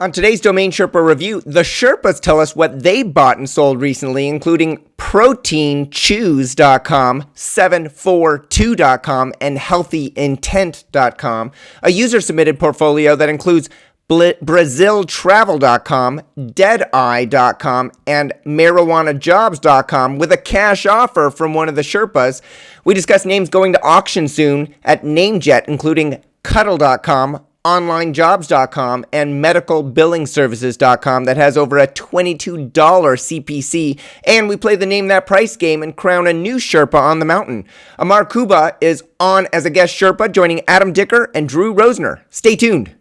On today's DomainSherpa review, the Sherpas tell us what they bought and sold recently, including ProteinChoose.com, 742.com, and HealthyIntent.com, a user-submitted portfolio that includes BrazilTravel.com, Deadeye.com, and MarijuanaJobs.com with a cash offer from one of the Sherpas. We discuss names going to auction soon at NameJet, including Cuddle.com, OnlineJobs.com, and MedicalBillingServices.com that has over a $22 CPC. And we play the Name That Price game and crown a new Sherpa on the mountain. Amar Kuba is on as a guest Sherpa, joining Adam Dicker and Drew Rosener. Stay tuned.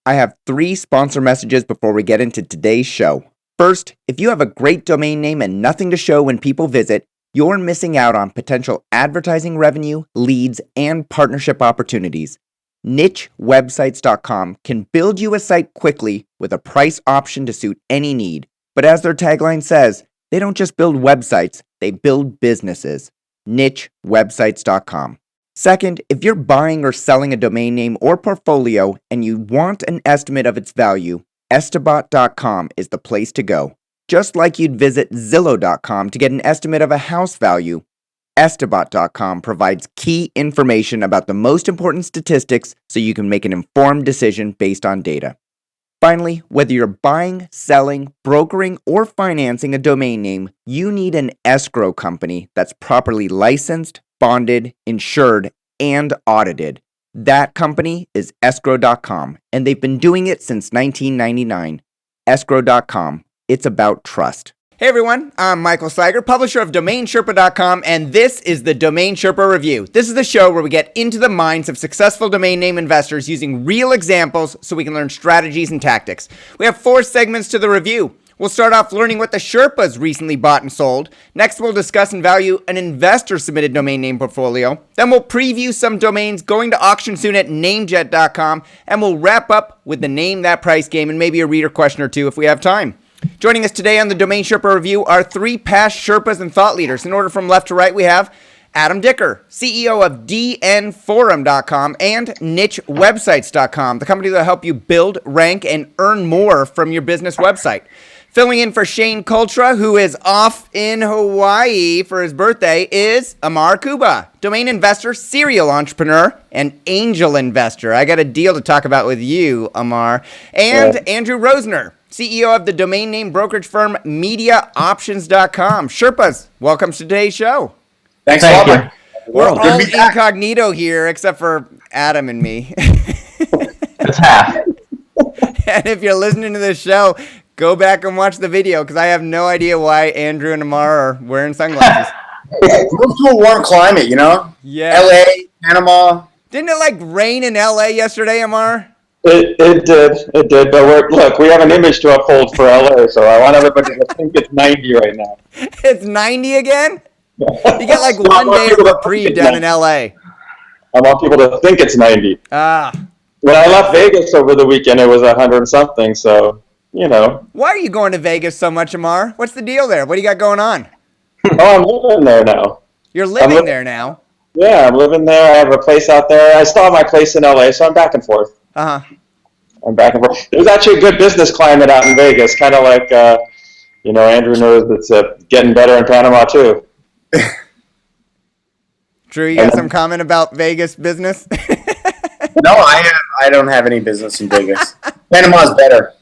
I have 3 sponsor messages before we get into today's show. First, if you have a great domain name and nothing to show when people visit, you're missing out on potential advertising revenue, leads, and partnership opportunities. NicheWebsites.com can build you a site quickly with a price option to suit any need. But as their tagline says, they don't just build websites, they build businesses. NicheWebsites.com. Second, if you're buying or selling a domain name or portfolio and you want an estimate of its value, Estabot.com is the place to go. Just like you'd visit Zillow.com to get an estimate of a house value, Estabot.com provides key information about the most important statistics so you can make an informed decision based on data. Finally, whether you're buying, selling, brokering, or financing a domain name, you need an escrow company that's properly licensed, bonded, insured, and audited. That company is escrow.com, and they've been doing it since 1999. Escrow.com. It's about trust. Hey everyone, I'm Michael Cyger, publisher of DomainSherpa.com, and this is the DomainSherpa Review. This is the show where we get into the minds of successful domain name investors using real examples so we can learn strategies and tactics. We have 4 segments to the review. We'll start off learning what the Sherpas recently bought and sold. Next, we'll discuss and value an investor-submitted domain name portfolio. Then we'll preview some domains going to auction soon at NameJet.com, and we'll wrap up with the Name That Price game and maybe a reader question or two if we have time. Joining us today on the DomainSherpa Review are 3 past Sherpas and thought leaders. In order from left to right, we have Adam Dicker, CEO of DNForum.com and NicheWebsites.com, the company that will help you build, rank, and earn more from your business website. Filling in for Shane Kultra, who is off in Hawaii for his birthday, is Amar Kuba, domain investor, serial entrepreneur, and angel investor. I got a deal to talk about with you, Amar. And Andrew Rosener, CEO of the domain name brokerage firm MediaOptions.com. Sherpas, welcome to today's show. Thanks a lot. We're all incognito here except for Adam and me. It's half. And if you're listening to this show, go back and watch the video because I have no idea why Andrew and Amar are wearing sunglasses. Move to a warm climate, you know? Yeah. LA, Panama. Didn't it rain in LA yesterday, Amar? It did. But we have an image to uphold for LA, so I want everybody to think it's 90 right now. It's 90 again? You get one day of reprieve down in LA. I want people to think it's 90. Ah. When I left Vegas over the weekend, it was 100 something, so, you know. Why are you going to Vegas so much, Amar? What's the deal there? What do you got going on? Oh, I'm living there now. You're living there now? Yeah, I'm living there. I have a place out there. I still have my place in LA, so I'm back and forth. Uh-huh. I'm back and forth. There's actually a good business climate out in Vegas, kind of like, Andrew knows it's getting better in Panama, too. Drew, you got some comment about Vegas business? No, I don't have any business in Vegas. Panama's better.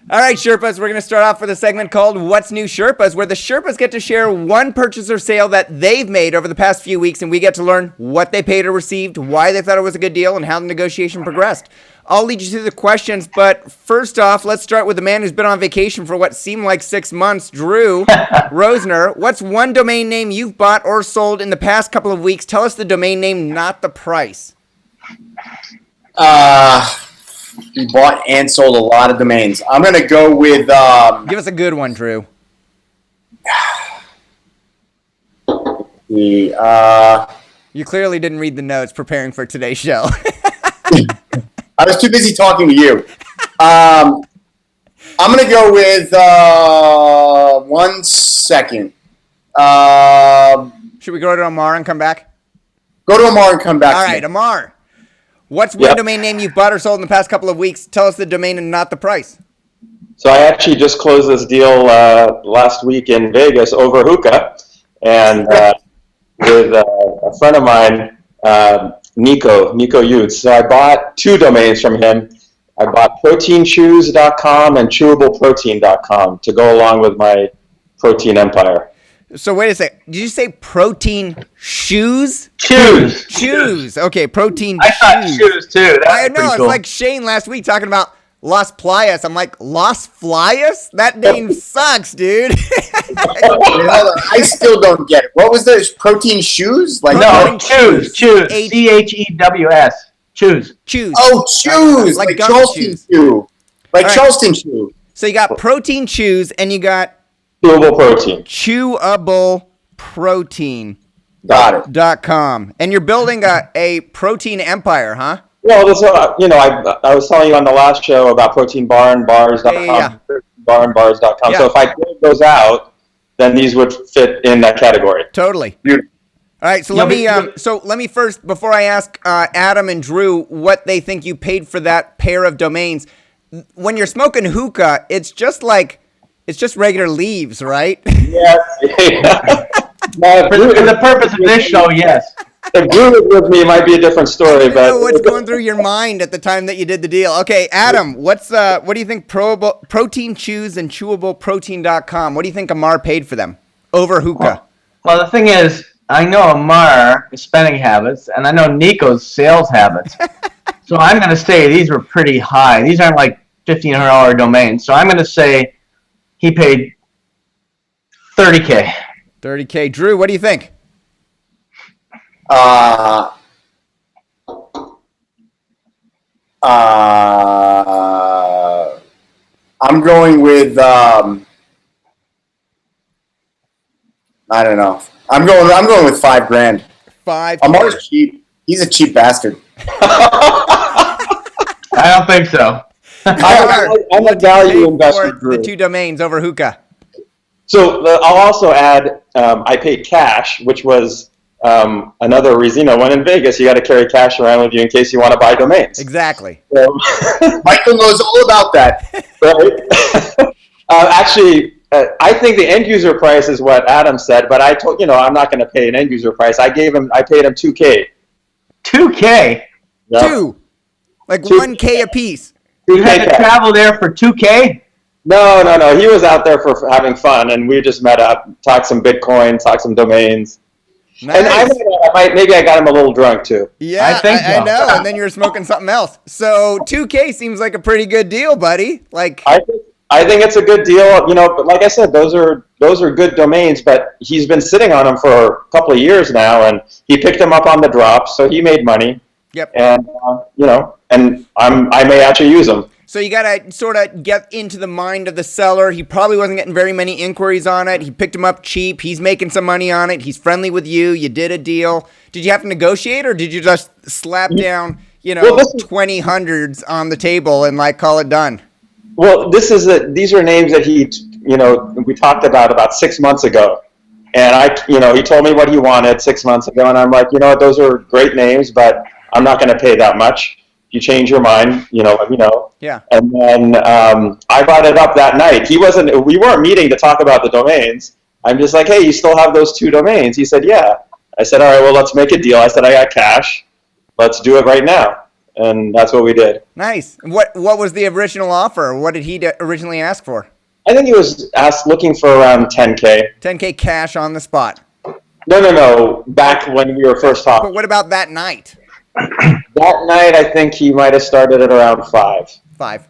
All right, Sherpas, we're going to start off with a segment called What's New Sherpas, where the Sherpas get to share one purchase or sale that they've made over the past few weeks, and we get to learn what they paid or received, why they thought it was a good deal, and how the negotiation progressed. I'll lead you through the questions, but first off, let's start with the man who's been on vacation for what seemed like 6 months, Drew Rosener. What's one domain name you've bought or sold in the past couple of weeks? Tell us the domain name, not the price. We bought and sold a lot of domains. I'm going to go with... Give us a good one, Drew. You clearly didn't read the notes preparing for today's show. I was too busy talking to you. I'm going to go with 1 second. Should we go to Amar and come back? Go to Amar and come back. All to right, me. Amar. What's one domain name you've bought or sold in the past couple of weeks? Tell us the domain and not the price. So I actually just closed this deal last week in Vegas over hookah, and with a friend of mine, Nico Utes. So I bought 2 domains from him. I bought proteinchews.com and chewableprotein.com to go along with my protein empire. So wait a sec. Did you say protein shoes? Choose. Shoes. Okay, protein I thought shoes. shoes too. That's I know. pretty It's cool. like Shane last week talking about Las Playas. I'm like, Las Playas? That name sucks, dude. Wait, hold on. I still don't get it. What was this? Protein shoes? Like No, choose. Choose. H- CHEWS. Choose. Choose. Oh, shoes. Like Like gum Charleston shoes. shoe. Like All right. Charleston shoe. So you got protein chews and you got Chewable protein. chewableprotein.com. Got it. And you're building a protein empire, huh? Well, this, I was telling you on the last show about proteinbarnbars.com, Yeah. barnbars.com. Yeah. So if I build those out, then these would fit in that category. Totally. Beautiful. All right, so let me first, before I ask Adam and Drew what they think you paid for that pair of domains, when you're smoking hookah, it's just regular leaves, right? Yes. For the purpose of this show, yes. If Drew was with me, it might be a different story. I don't know But what's going through your mind at the time that you did the deal. Okay, Adam, what do you think Protein Chews and chewableprotein.com, what do you think Amar paid for them over hookah? Well, the thing is, I know Amar's spending habits, and I know Nico's sales habits. So I'm going to say these were pretty high. These aren't like $1,500 domains. So I'm going to say he paid $30K. $30K. Drew, what do you think? I'm going with I don't know. I'm going with $5,000. $5K. Amar's cheap. He's a cheap bastard. I don't think so. I'm a value Paid investor, for Drew. the 2 domains over hookah. So I'll also add, I paid cash, which was another reason. When in Vegas, you got to carry cash around with you in case you want to buy domains. Exactly. So, Michael knows all about that. right? Actually, I think the end user price is what Adam said, but I told I'm not going to pay an end user price. I paid him $2K. $2K? Yep. 2. Like 2. $1K a piece. You had to cash. travel there for $2K? No. He was out there for having fun, and we just met up, talked some Bitcoin, talked some domains. Nice. And maybe I got him a little drunk too. Yeah, I think I so. know. And then you're smoking something else. So $2K seems like a pretty good deal, buddy. Like, I think it's a good deal. But like I said, those are good domains. But he's been sitting on them for a couple of years now, and he picked them up on the drop, so he made money. yep. And and I may actually use them. So you got to sort of get into the mind of the seller. He probably wasn't getting very many inquiries on it. He picked them up cheap. He's making some money on it. He's friendly with you. You did a deal. Did you have to negotiate, or did you just slap down, 20 hundreds on the table and call it done? Well, these are names that we talked about 6 months ago. And he told me what he wanted 6 months ago, and I'm like, those are great names, but I'm not going to pay that much. If you change your mind, let me know. Yeah. And then I brought it up that night. We weren't meeting to talk about the domains. I'm just like, hey, you still have those 2 domains? He said, yeah. I said, all right, well, let's make a deal. I said, I got cash. Let's do it right now. And that's what we did. Nice. What was the original offer? What did he originally ask for? I think he was looking for around 10K. 10K cash on the spot. No. Back when we were first talking. But what about that night? That night, I think he might have started at around 5. 5.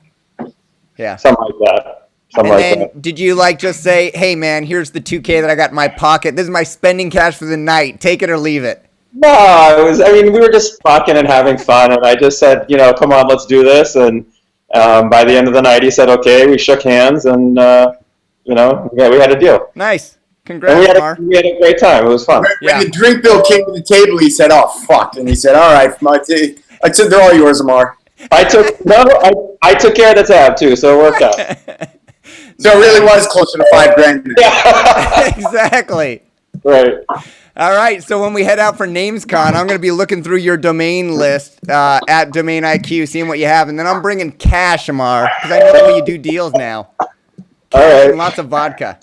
Yeah. Something like that. And then did you just say, hey, man, here's the 2K that I got in my pocket. This is my spending cash for the night. Take it or leave it. No, we were just talking and having fun. And I just said, come on, let's do this. And by the end of the night, he said, okay. We shook hands and, we had a deal. Nice. And Congrats, Mar. we had a great time. It was fun. When the drink bill came to the table, he said, "Oh fuck!" And he said, "All right, I said they're all yours, Amar." I took care of the tab too, so it worked out. So it really was closer to $5,000. Yeah. Exactly. Right. All right, so when we head out for NamesCon, I'm going to be looking through your domain list at Domain IQ, seeing what you have, and then I'm bringing cash, Amar, because I know the way you do deals now. All right. And lots of vodka.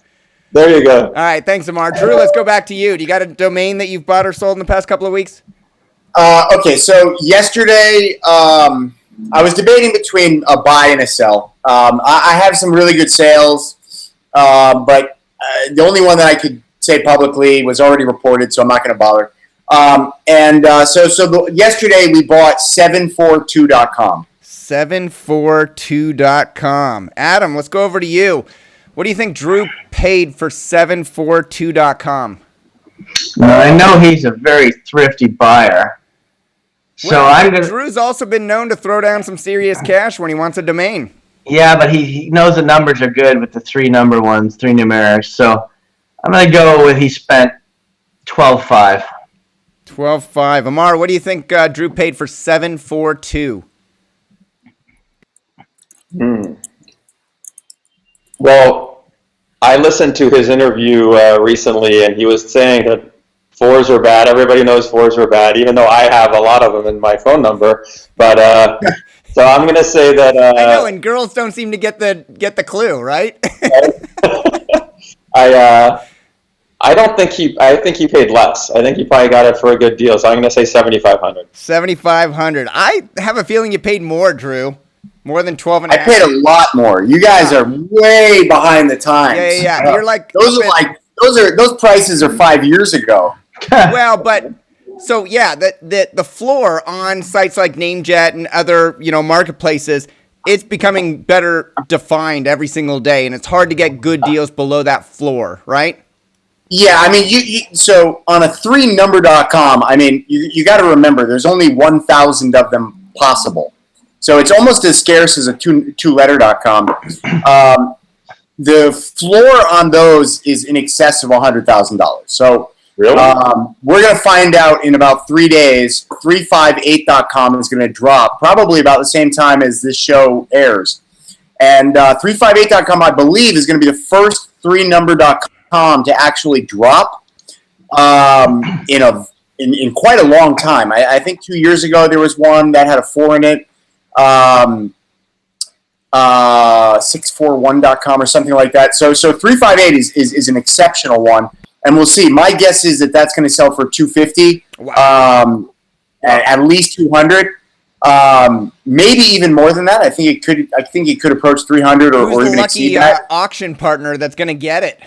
There you go. All right, thanks, Amar. Drew, let's go back to you. Do you got a domain that you've bought or sold in the past couple of weeks? Okay, so yesterday I was debating between a buy and a sell. I have some really good sales, but the only one that I could say publicly was already reported, so I'm not going to bother. Yesterday we bought 742.com. 742.com. Adam, let's go over to you. What do you think Drew paid for 742.com? I know he's a very thrifty buyer. So I'm gonna. Drew's also been known to throw down some serious cash when he wants a domain. Yeah, but he knows the numbers are good with the three numerics. So I'm gonna go with he spent $12,500. $12,500. Amar, what do you think Drew paid for 742? Well, I listened to his interview recently, and he was saying that fours are bad. Everybody knows fours are bad, even though I have a lot of them in my phone number. But so I'm going to say that. I know, and girls don't seem to get the clue, right? I don't think I think he paid less. I think he probably got it for a good deal. So I'm going to say $7,500. $7,500. I have a feeling you paid more, Drew. More than 12 and a half. I paid a lot more. You guys are way behind the times. Yeah. You're like those prices are 5 years ago. Well, but so yeah, the floor on sites like NameJet and other marketplaces, it's becoming better defined every single day, and it's hard to get good deals below that floor, right? Yeah, I mean, so on a 3number.com, I mean, you got to remember there's only 1,000 of them possible. So it's almost as scarce as a two-letter.com. The floor on those is in excess of $100,000. So really? We're going to find out in about 3 days. 358.com is going to drop probably about the same time as this show airs. And 358.com, I believe, is going to be the first 3number.com to actually drop in quite a long time. I think 2 years ago there was one that had a 4 in it. 641.com or something like that. So 358 is an exceptional one, and we'll see. My guess is that that's going to sell for $250. Wow. At least $200. Maybe even more than that. I think it could approach $300 or even exceed that. Who's the lucky auction partner that's going to get it?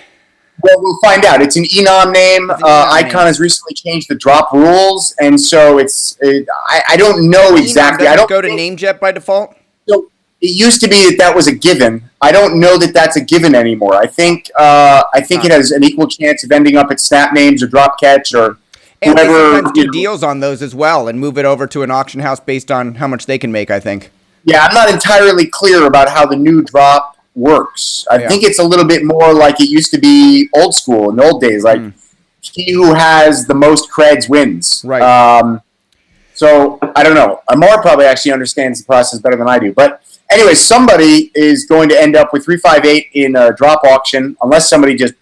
Well, we'll find out. It's an enom name. Icon has recently changed the drop rules, and so I don't know exactly. I don't go to NameJet by default. So it used to be that was a given. I don't know that that's a given anymore. I think it has an equal chance of ending up at Snap Names or Dropcatch or whoever. And they sometimes do deals on those as well and move it over to an auction house based on how much they can make, I think. Yeah, I'm not entirely clear about how the new drop works. I think it's a little bit more like it used to be old school in the old days, like he who has the most creds wins. Right. So I don't know. Amar probably actually understands the process better than I do. But anyway, somebody is going to end up with 358 in a drop auction, unless somebody just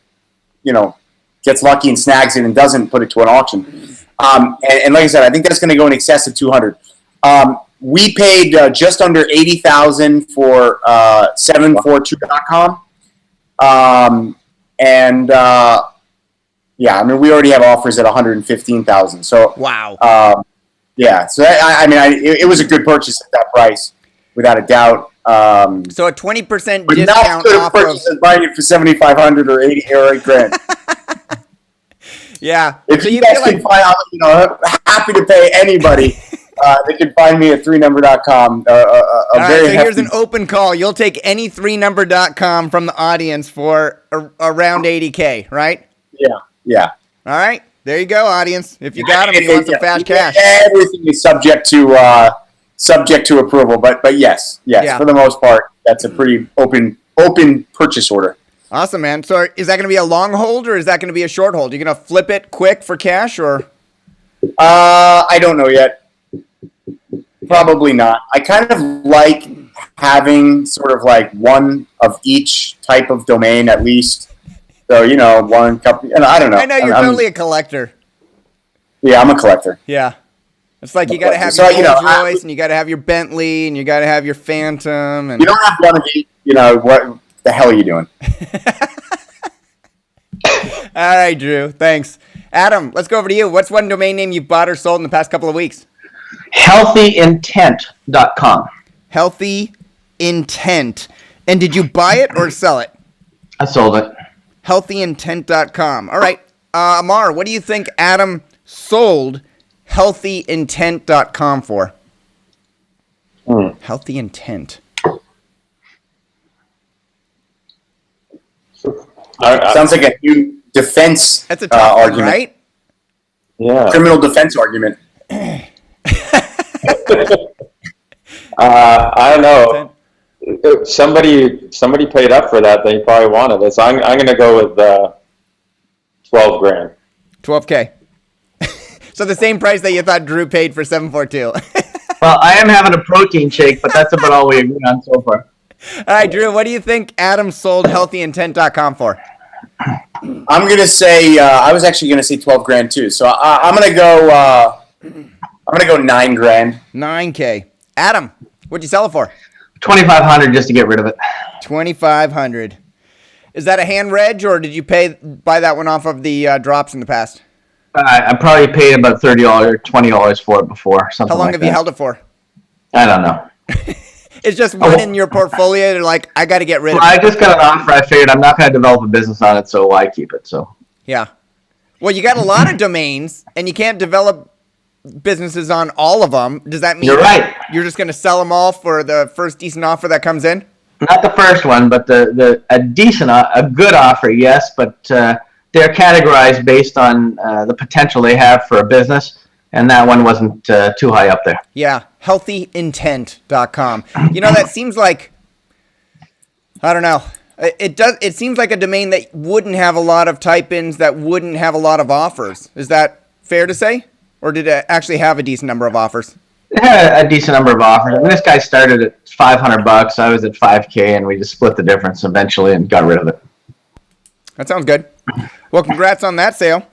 gets lucky and snags it and doesn't put it to an auction. And like I said, I think that's going to go in excess of $200. We paid just under $80,000 for 742.com. Yeah, I mean, we already have offers at $115,000. So wow. Yeah, so it was a good purchase at that price, without a doubt. So a 20% discount but not good off purchase as buying it for $7,500 or $8,000. Yeah. If you guys can find out, happy to pay anybody. They can find me at 3number.com. Here's an open call. You'll take any 3number.com from the audience for around $80K, right? Yeah. All right. There you go, audience. If you got them, you want some fast cash. Everything is subject to approval, but yes, for the most part, that's a pretty open purchase order. Awesome, man. So is that going to be a long hold or is that going to be a short hold? You're going to flip it quick for cash or? I don't know yet. Probably not. I kind of like having sort of like one of each type of domain at least. So, one company, and I don't know. I know you're totally a collector. Yeah, I'm a collector. Yeah. It's like you got to have So, your you know, Rolls Royce, and you got to have your Bentley, and you got to have your Phantom. And You don't have one of these, what the hell are you doing? All right, Drew. Thanks. Adam, let's go over to you. What's one domain name you've bought or sold in the past couple of weeks? Healthyintent.com. Healthy Intent. And did you buy it or sell it? I sold it. Healthyintent.com. All right. Amar, what do you think Adam sold healthyintent.com for? Healthy Intent. Sounds like a new defense That's a tough one, argument. right? Yeah. Criminal defense argument. I don't know. If somebody paid up for that, they probably wanted it. So I'm going to go with 12 grand. 12K. So the same price that you thought Drew paid for 742. Well, I am having a protein shake, but that's about all we agree on so far. All right, Drew, what do you think Adam sold healthyintent.com for? I'm gonna say I was actually gonna say 12 grand too. So I'm gonna go 9 grand. 9K. Adam, what'd you sell it for? 2,500 just to get rid of it. 2,500. Is that a hand reg, or did you buy that one off of the drops in the past? I probably paid about $30 or $20 for it before. Something How long like have that. you held it for? I don't know. It's just one in your portfolio. They're like, I got to get rid of Well, it. I just got an offer. I figured I'm not going to develop a business on it, so why keep it? So Yeah. Well, you got a lot of domains, and you can't develop businesses on all of them. Does that mean You're right. you're just going to sell them all for the first decent offer that comes in? not the first one, but a good offer, yes, but they're categorized based on the potential they have for a business, and that one wasn't too high up there. Yeah, healthyintent.com. You know, that seems like, I don't know. It seems like a domain that wouldn't have a lot of type-ins, that wouldn't have a lot of offers. Is that fair to say? Or did it actually have a decent number of offers? It had a decent number of offers. I mean, this guy started at $500. I was at $5K, and we just split the difference eventually and got rid of it. That sounds good. Well, congrats on that sale.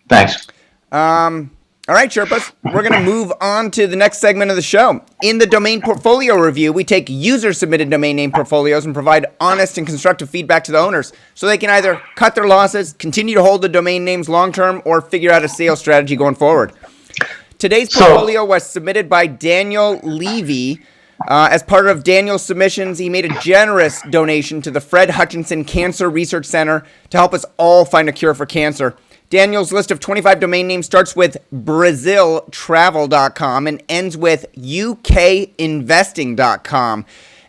Thanks. All right, Sherpas, we're going to move on to the next segment of the show. In the domain portfolio review, we take user-submitted domain name portfolios and provide honest and constructive feedback to the owners so they can either cut their losses, continue to hold the domain names long-term, or figure out a sales strategy going forward. Today's portfolio was submitted by Daniel Levy. As part of Daniel's submissions, he made a generous donation to the Fred Hutchinson Cancer Research Center to help us all find a cure for cancer. Daniel's list of 25 domain names starts with BrazilTravel.com and ends with UKInvesting.com.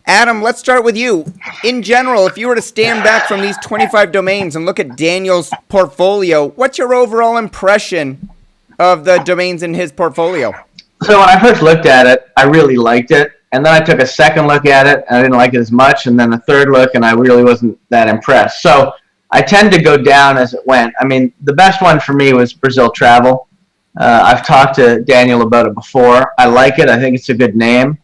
Adam, let's start with you. In general, if you were to stand back from these 25 domains and look at Daniel's portfolio, what's your overall impression of the domains in his portfolio? So when I first looked at it, I really liked it. And then I took a second look at it, and I didn't like it as much. And then a third look, and I really wasn't that impressed. So I tend to go down as it went. I mean, the best one for me was Brazil Travel. I've talked to Daniel about it before. I like it. I think it's a good name.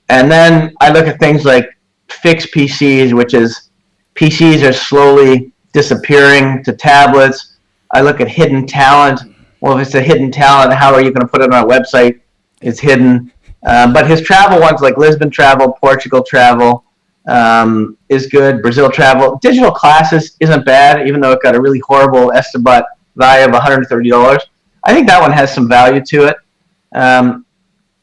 And then I look at things like Fix PCs, which is PCs are slowly disappearing to tablets. I look at Hidden Talent. Well, if it's a hidden talent, how are you going to put it on a website? It's hidden. But his travel ones like Lisbon Travel, Portugal Travel, is good. Brazil Travel. Digital Classes isn't bad, even though it got a really horrible estimate value of $130. I think that one has some value to it.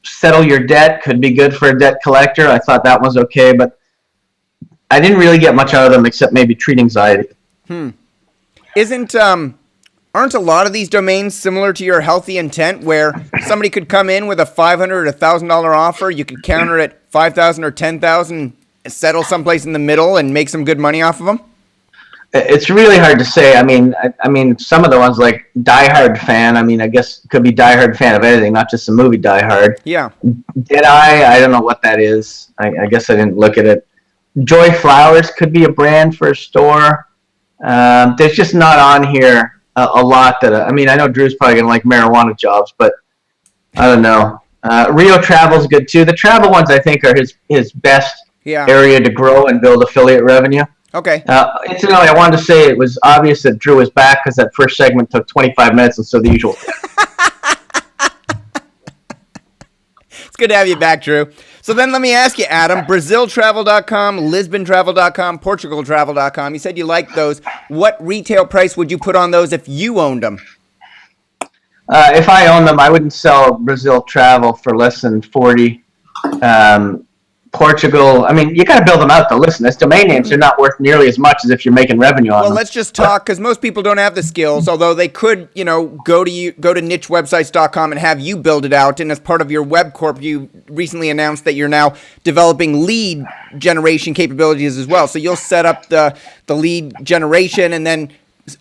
Settle Your Debt could be good for a debt collector. I thought that was okay, but I didn't really get much out of them except maybe treat anxiety. Aren't a lot of these domains similar to your Healthy Intent, where somebody could come in with a $500 or $1,000 offer, you could counter it $5,000 or $10,000, settle someplace in the middle, and make some good money off of them? It's really hard to say. I mean, some of the ones like Die Hard Fan. I mean, I guess it could be Die Hard Fan of anything, not just the movie Die Hard. Yeah. Deadeye, I don't know what that is. I guess I didn't look at it. Joy Flowers could be a brand for a store. There's just not on here a lot that. I mean, I know Drew's probably gonna like marijuana jobs, but I don't know. Rio Travel's good too. The travel ones I think are his best area to grow and build affiliate revenue. Okay. Incidentally, I wanted to say it was obvious that Drew was back because that first segment took 25 minutes instead of the usual. good to have you back, Drew. So then let me ask you, Adam, BrazilTravel.com, LisbonTravel.com, PortugalTravel.com. You said you liked those. What retail price would you put on those if you owned them? If I owned them, I wouldn't sell Brazil Travel for less than 40. Portugal, I mean, you got to build them out, though. Listen, as domain names, they're not worth nearly as much as if you're making revenue on them. Well, let's just talk, because most people don't have the skills, although they could, go to nichewebsites.com and have you build it out. And as part of your web corp, you recently announced that you're now developing lead generation capabilities as well. So you'll set up the lead generation and then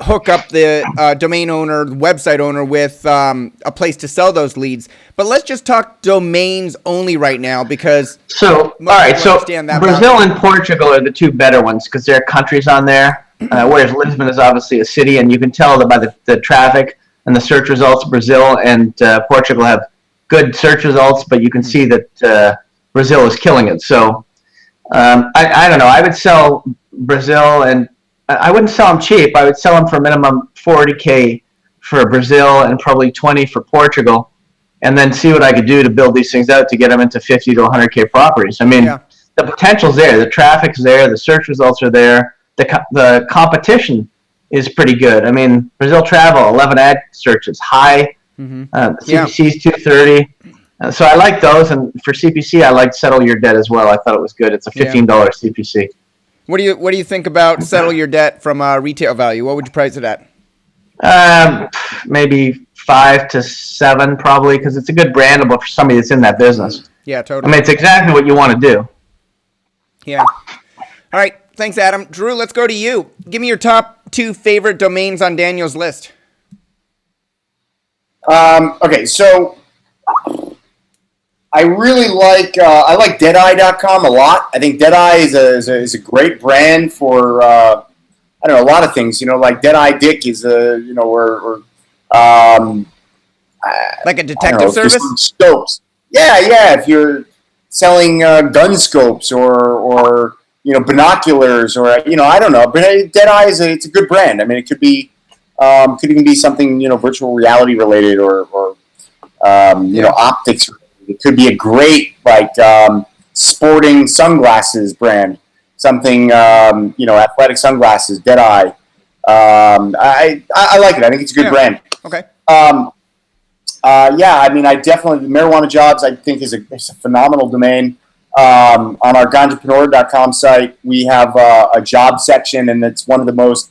hook up the domain owner, the website owner with a place to sell those leads. But let's just talk domains only right now, because all right, so Brazil and Portugal are the two better ones because there are countries on there, whereas Lisbon is obviously a city, and you can tell that by the traffic and the search results. Brazil and Portugal have good search results, but you can see that Brazil is killing it. So I don't know. I would sell Brazil, and I wouldn't sell them cheap. I would sell them for a minimum $40K for Brazil and probably $20 for Portugal, and then see what I could do to build these things out to get them into $50 to $100K properties. I mean, the potential's there. The traffic's there. The search results are there. The competition is pretty good. I mean, Brazil Travel, 11 ad searches, high. CPC's 230. So I like those, and for CPC, I liked Settle Your Debt as well. I thought it was good. It's a $15 CPC. What do you think about Settle Your Debt from retail value? What would you price it at? Maybe 5 to 7 probably, because it's a good brandable for somebody that's in that business. Yeah, totally. I mean, it's exactly what you want to do. Yeah. All right. Thanks, Adam. Drew, let's go to you. Give me your top 2 favorite domains on Daniel's list. Okay, so I really like Deadeye.com a lot. I think Deadeye is a great brand for I don't know, a lot of things. Like Deadeye Dick is like a detective service. Scopes. Yeah. If you're selling gun scopes or binoculars or I don't know, but Deadeye it's a good brand. I mean, it could even be something virtual reality related or optics. It could be a great sporting sunglasses brand, something athletic sunglasses. Deadeye. I like it. I think it's a good brand. Okay. I mean, I definitely Marijuana Jobs. I think is a phenomenal domain. On our Ganjapreneur.com site, we have a job section, and it's one of the most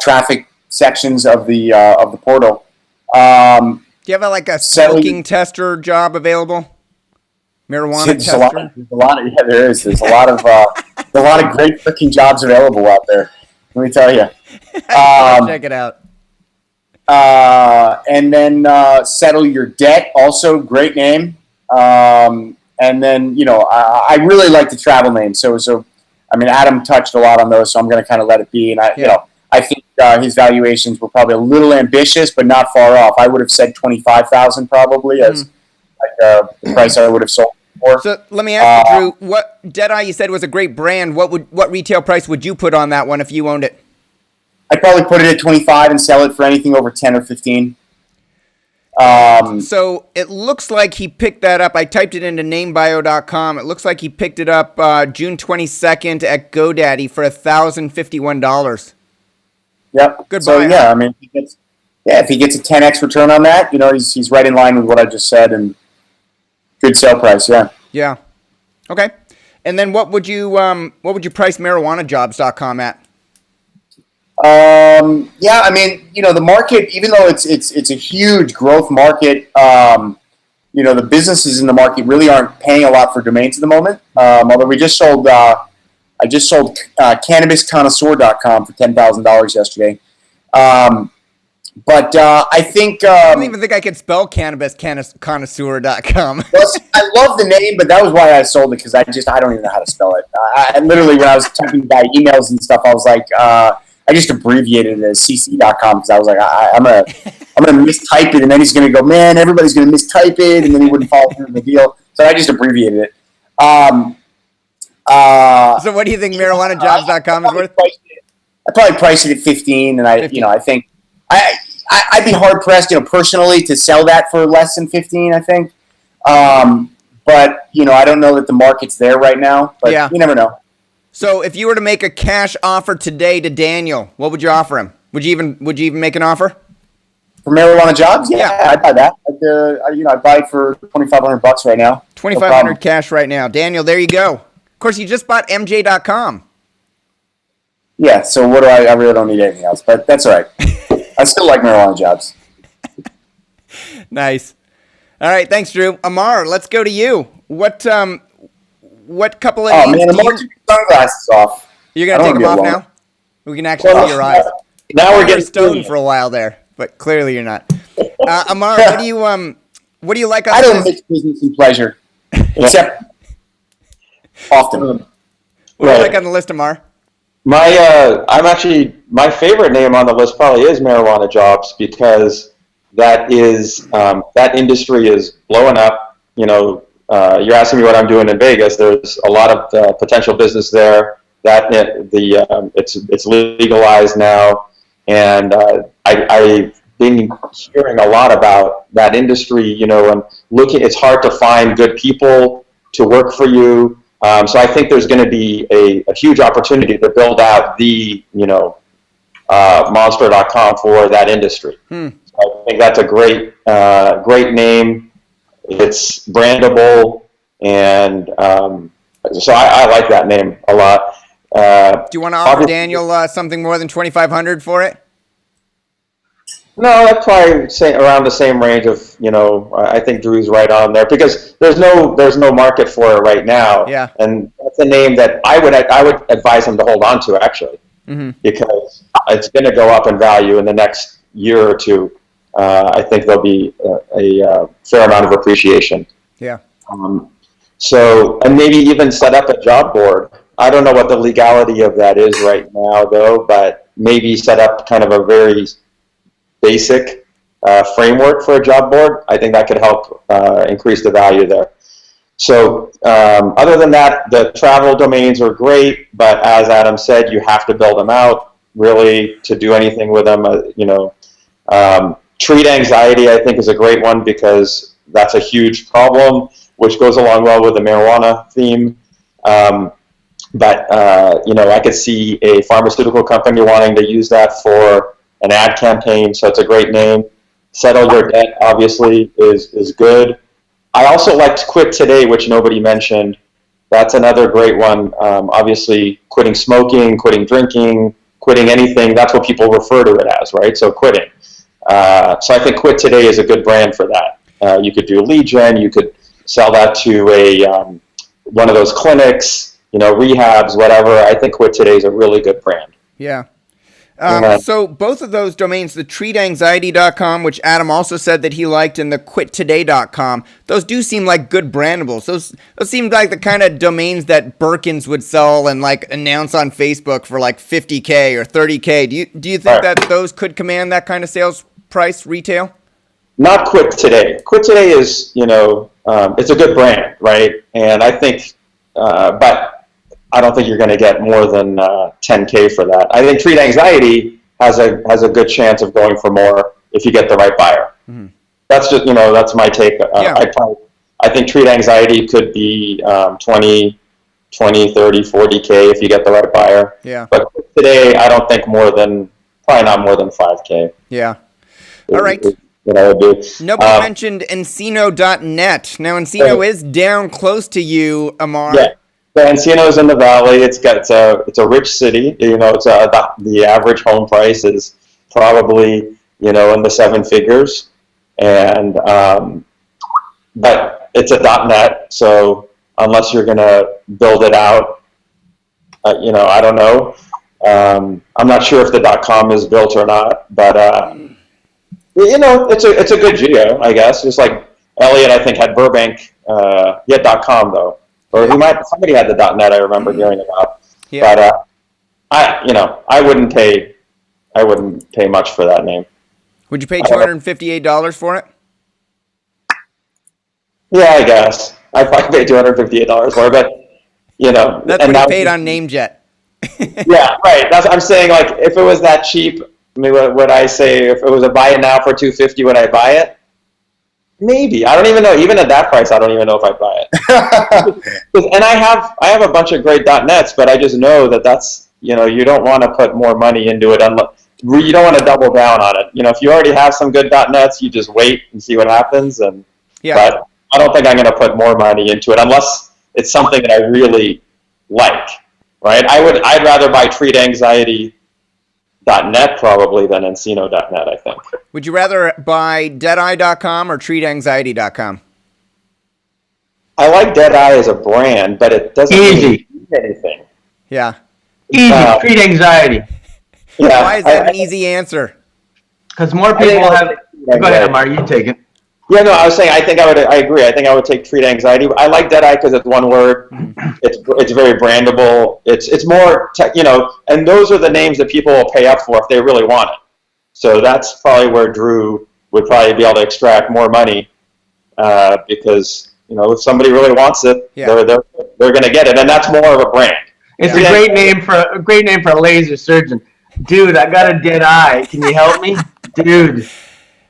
traffic sections of the portal. Do you have a smoking tester job available? Marijuana tester? There's a lot of great freaking jobs available out there. Let me tell you. Check it out. And then Settle Your Debt, also great name. And then I really like the travel name. So I mean, Adam touched a lot on those, so I'm going to kind of let it be. And I think his valuations were probably a little ambitious, but not far off. I would have said $25,000 probably as the price I would have sold for. So let me ask you, Drew, what Deadeye you said was a great brand. What retail price would you put on that one if you owned it? I'd probably put it at 25 and sell it for anything over 10 or 15. So it looks like he picked that up. I typed it into namebio.com. It looks like he picked it up June 22nd at GoDaddy for $1,051. Yep. Good so buy, yeah, I mean, if he gets a 10x return on that, he's right in line with what I just said, and good sale price. Yeah. Yeah. Okay. And then what would you price MarijuanaJobs.com at? I mean, the market, even though it's a huge growth market, the businesses in the market really aren't paying a lot for domains at the moment. Although we just sold. I just sold CannabisConnoisseur.com for $10,000 yesterday. But I think... I don't even think I could spell CannabisConnoisseur.com. Well, I love the name, but that was why I sold it, because I don't even know how to spell it. I literally, when I was typing by emails and stuff, I was like... I just abbreviated it as cc.com because I was like, I'm gonna mistype it, and then he's gonna go, man, everybody's gonna mistype it, and then he wouldn't follow through the deal. So I just abbreviated it. So what do you think MarijuanaJobs.com is worth? I probably priced it at 15, and I think I'd be hard pressed, personally, to sell that for less than 15. I think, But I don't know that the market's there right now. But Yeah. you never know. So if you were to make a cash offer today to Daniel, what would you offer him? Would you even make an offer? For marijuana jobs, Yeah. I'd buy that. I'd buy it for $2,500 right now. $2,500 cash right now. Daniel, there you go. Of course, you just bought MJ.com. Yeah. So what do I really don't need anything else, but that's all right. I still like marijuana jobs. Nice. All right, thanks, Drew. Amar, let's go to you. What couple of Oh names man, do I'm you... taking sunglasses off. You're going I to don't take them off wanna be now? We can actually see your eyes. Now we're You were getting stoned for a while there, but clearly you're not. Amar, what do you like on I don't this? mix business and pleasure, except often. What do you Right. like on the list, Amar? My favorite name on the list probably is marijuana jobs, because that industry is blowing up. You're asking me what I'm doing in Vegas. There's a lot of potential business there. It's legalized now, and I've been hearing a lot about that industry. And it's hard to find good people to work for you. So I think there's going to be a huge opportunity to build out the monster.com for that industry. I think that's a great name. It's brandable, and so I like that name a lot. Do you want to offer Daniel something more than $2,500 for it? No, I'd probably say around the same range of, I think Drew's right on there, because there's no market for it right now. Yeah. And that's a name that I would advise him to hold on to, actually, because it's going to go up in value in the next year or two. I think there'll be a fair amount of appreciation. Yeah. So, and maybe even set up a job board. I don't know what the legality of that is right now, though, but maybe set up kind of a very basic framework for a job board. I think that could help increase the value there. So other than that, the travel domains are great, but as Adam said, you have to build them out really to do anything with them. Treat anxiety, I think, is a great one, because that's a huge problem, which goes along well with the marijuana theme. But I could see a pharmaceutical company wanting to use that for an ad campaign, so it's a great name. Settle Your Debt, obviously, is good. I also liked Quit Today, which nobody mentioned. That's another great one. Obviously, quitting smoking, quitting drinking, quitting anything, that's what people refer to it as, right? So quitting. So I think Quit Today is a good brand for that. You could do lead gen, you could sell that to one of those clinics, rehabs, whatever. I think Quit Today is a really good brand. Yeah. So both of those domains, the treatanxiety.com, which Adam also said that he liked, and the quittoday.com, those do seem like good brandables. Those seem like the kind of domains that Berkens would sell and announce on Facebook for $50K or $30K. Do you think that those could command that kind of sales price retail? Not Quit Today. Quit Today is, it's a good brand, right? And I think, but I don't think you're going to get more than $10K for that. I think Treat Anxiety has a good chance of going for more if you get the right buyer. Mm-hmm. That's just that's my take. I think Treat Anxiety could be 20, 30, 40K if you get the right buyer. Yeah. But today, I don't think probably not more than 5K. Yeah. All right. What I would do. Nobody mentioned Encino.net. Now Encino is down close to you, Amar. Yeah. So Encino's in the valley. It's a rich city. The average home price is probably in the seven figures, and but it's a .net. So unless you're gonna build it out, I don't know. I'm not sure if the .com is built or not, but it's a good geo, I guess. Just like Elliot, I think had Burbank. He had .com though. Or somebody had the .net. I remember hearing about, yeah. But I wouldn't pay much for that name. Would you pay $258 for it? Yeah, I guess I'd probably pay $258 for it, but that's what you paid on NameJet. Yeah, right. I'm saying, if it was that cheap, would I say if it was a buy it now for $250, would I buy it? Maybe. I don't even know. Even at that price, I don't even know if I'd buy it. And I have a bunch of great .nets, but I just know that's, you don't want to put more money into it. You don't want to double down on it. If you already have some good .nets, you just wait and see what happens. But I don't think I'm going to put more money into it unless it's something that I really like, right? I'd rather buy TreatAnxiety.net probably than Encino.net, I think. Would you rather buy Deadeye.com or TreatAnxiety.com? I like Deadeye as a brand, but it doesn't really mean anything. Yeah. Easy. Treat anxiety. Yeah. Why is that an easy answer? Because more people have. Go ahead, Amar. You take it. Yeah, no, I was saying I agree. I think I would take Treat Anxiety. I like Deadeye because it's one word. It's very brandable. It's more and those are the names that people will pay up for if they really want it. So that's probably where Drew would probably be able to extract more money because if somebody really wants it, they're going to get it, and that's more of a brand. It's a great name for a laser surgeon. Dude, I got a dead eye. Can you help me, dude?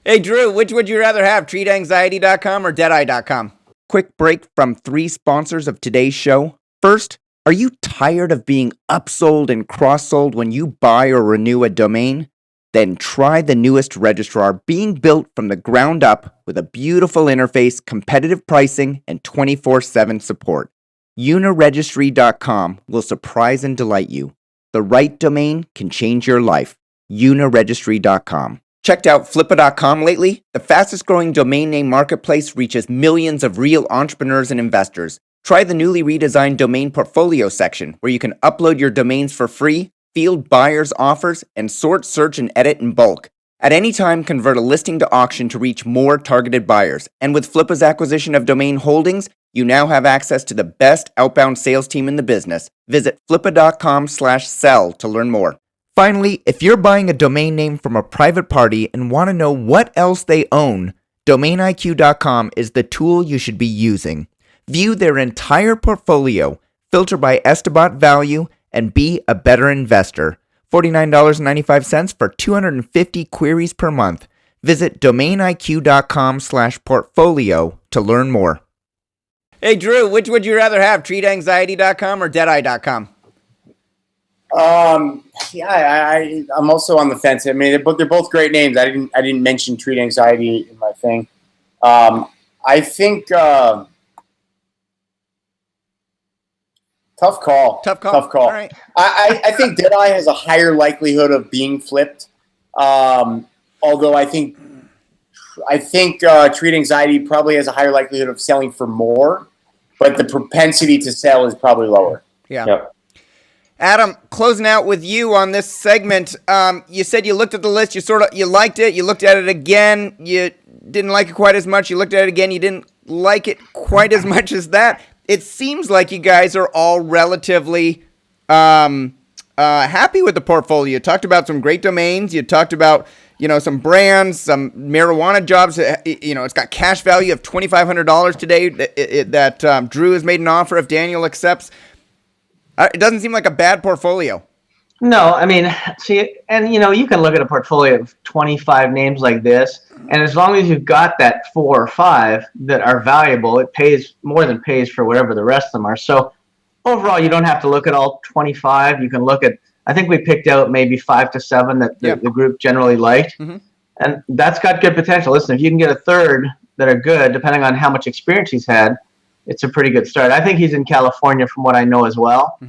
Hey, Drew, which would you rather have, TreatAnxiety.com or Deadeye.com? Quick break from 3 sponsors of today's show. First, are you tired of being upsold and cross-sold when you buy or renew a domain? Then try the newest registrar being built from the ground up with a beautiful interface, competitive pricing, and 24/7 support. Uniregistry.com will surprise and delight you. The right domain can change your life. Uniregistry.com. Checked out Flippa.com lately? The fastest growing domain name marketplace reaches millions of real entrepreneurs and investors. Try the newly redesigned domain portfolio section where you can upload your domains for free, field buyers' offers, and sort, search, and edit in bulk. At any time, convert a listing to auction to reach more targeted buyers. And with Flippa's acquisition of domain holdings, you now have access to the best outbound sales team in the business. Visit flippa.com/sell to learn more. Finally, if you're buying a domain name from a private party and want to know what else they own, DomainIQ.com is the tool you should be using. View their entire portfolio, filter by Estimate value, and be a better investor. $49.95 for 250 queries per month. Visit DomainIQ.com/portfolio to learn more. Hey, Drew, which would you rather have, TreatAnxiety.com or Deadeye.com? I'm also on the fence. I mean, they're both great names. I didn't mention Treat Anxiety in my thing. I think tough call. All right. I think Deadeye has a higher likelihood of being flipped. Although I think Treat Anxiety probably has a higher likelihood of selling for more, but the propensity to sell is probably lower. Yeah. Yep. Adam, closing out with you on this segment. You said you looked at the list, you liked it, you looked at it again, you didn't like it quite as much, you looked at it again, you didn't like it quite as much as that. It seems like you guys are all relatively happy with the portfolio. You talked about some great domains, you talked about some brands, some marijuana jobs. It's got cash value of $2,500 today that Drew has made an offer if Daniel accepts. It doesn't seem like a bad portfolio. No, I mean, see, and you can look at a portfolio of 25 names like this, and as long as you've got that 4 or 5 that are valuable, it pays more than pays for whatever the rest of them are. So overall, you don't have to look at all 25. You can look at, I think we picked out maybe 5 to 7 that the group generally liked, and that's got good potential. Listen, if you can get a third that are good, depending on how much experience he's had, it's a pretty good start. I think he's in California from what I know as well.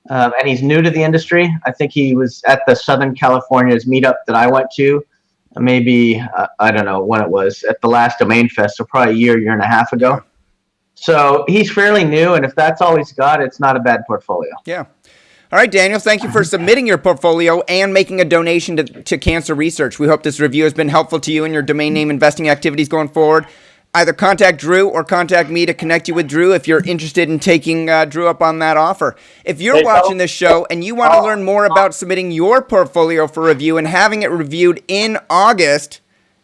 And he's new to the industry. I think he was at the Southern California's meetup that I went to, maybe, I don't know when it was, at the last Domain Fest, so probably a year and a half ago. So he's fairly new, and if that's all he's got, it's not a bad portfolio. Yeah. All right, Daniel, thank you for submitting your portfolio and making a donation to cancer research. We hope this review has been helpful to you in your domain name investing activities going forward. Either contact Drew or contact me to connect you with Drew if you're interested in taking Drew up on that offer. If you're watching this show and you want to learn more about submitting your portfolio for review and having it reviewed in August,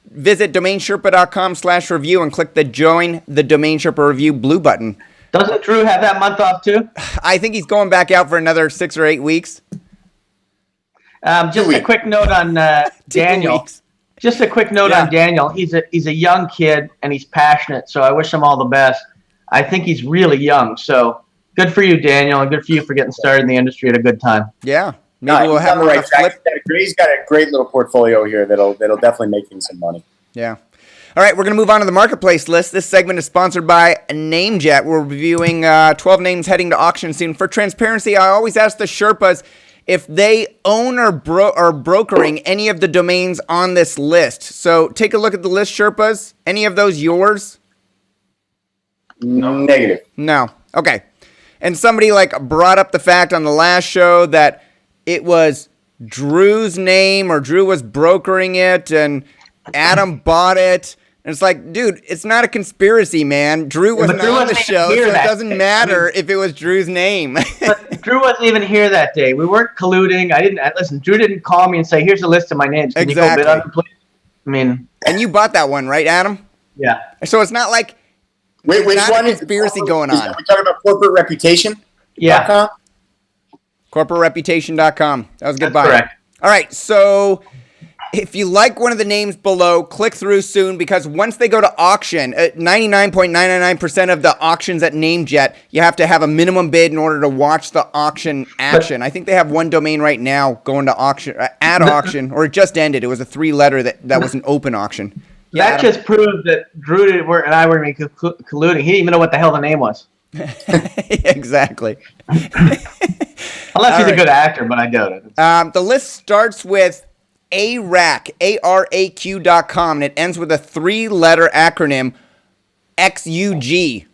visit DomainSherpa.com/review and click the Join the Domain Sherpa Review blue button. Doesn't Drew have that month off too? I think he's going back out for another 6 or 8 weeks. Just a quick note on Daniel. Just a quick note on Daniel. He's a young kid and he's passionate, so I wish him all the best. I think he's really young, so good for you, Daniel, and good for you for getting started in the industry at a good time. Yeah. Maybe we'll have the right track. He's got a great little portfolio here that'll definitely make him some money. Yeah. All right, we're going to move on to the marketplace list. This segment is sponsored by NameJet. We're reviewing 12 names heading to auction soon. For transparency, I always ask the Sherpas if they own or brokering any of the domains on this list. So take a look at the list, Sherpas. Any of those yours? Negative. No. Okay. And somebody brought up the fact on the last show that it was Drew's name, or Drew was brokering it and Adam bought it. And it's like, dude, it's not a conspiracy, man. Drew wasn't on the show, so it doesn't matter if it was Drew's name. But Drew wasn't even here that day. We weren't colluding. Listen, Drew didn't call me and say, here's a list of my names. Can you go bid on them, please? I mean. And you bought that one, right, Adam? Yeah. So it's not like which one a conspiracy going on. Are we talking about corporate reputation? Yeah. CorporateReputation.com. That was a good buy. Correct. All right, so if you like one of the names below, click through soon, because once they go to auction, 99.999% of the auctions at NameJet, you have to have a minimum bid in order to watch the auction action. I think they have one domain right now going to auction, at auction, or it just ended. It was a 3-letter that was an open auction. That just proved that Drew and I were colluding. He didn't even know what the hell the name was. Exactly. Unless he's a good actor, but I doubt it. The list starts with ARAQ, ARAQ.com, and it ends with a 3-letter acronym, XUG.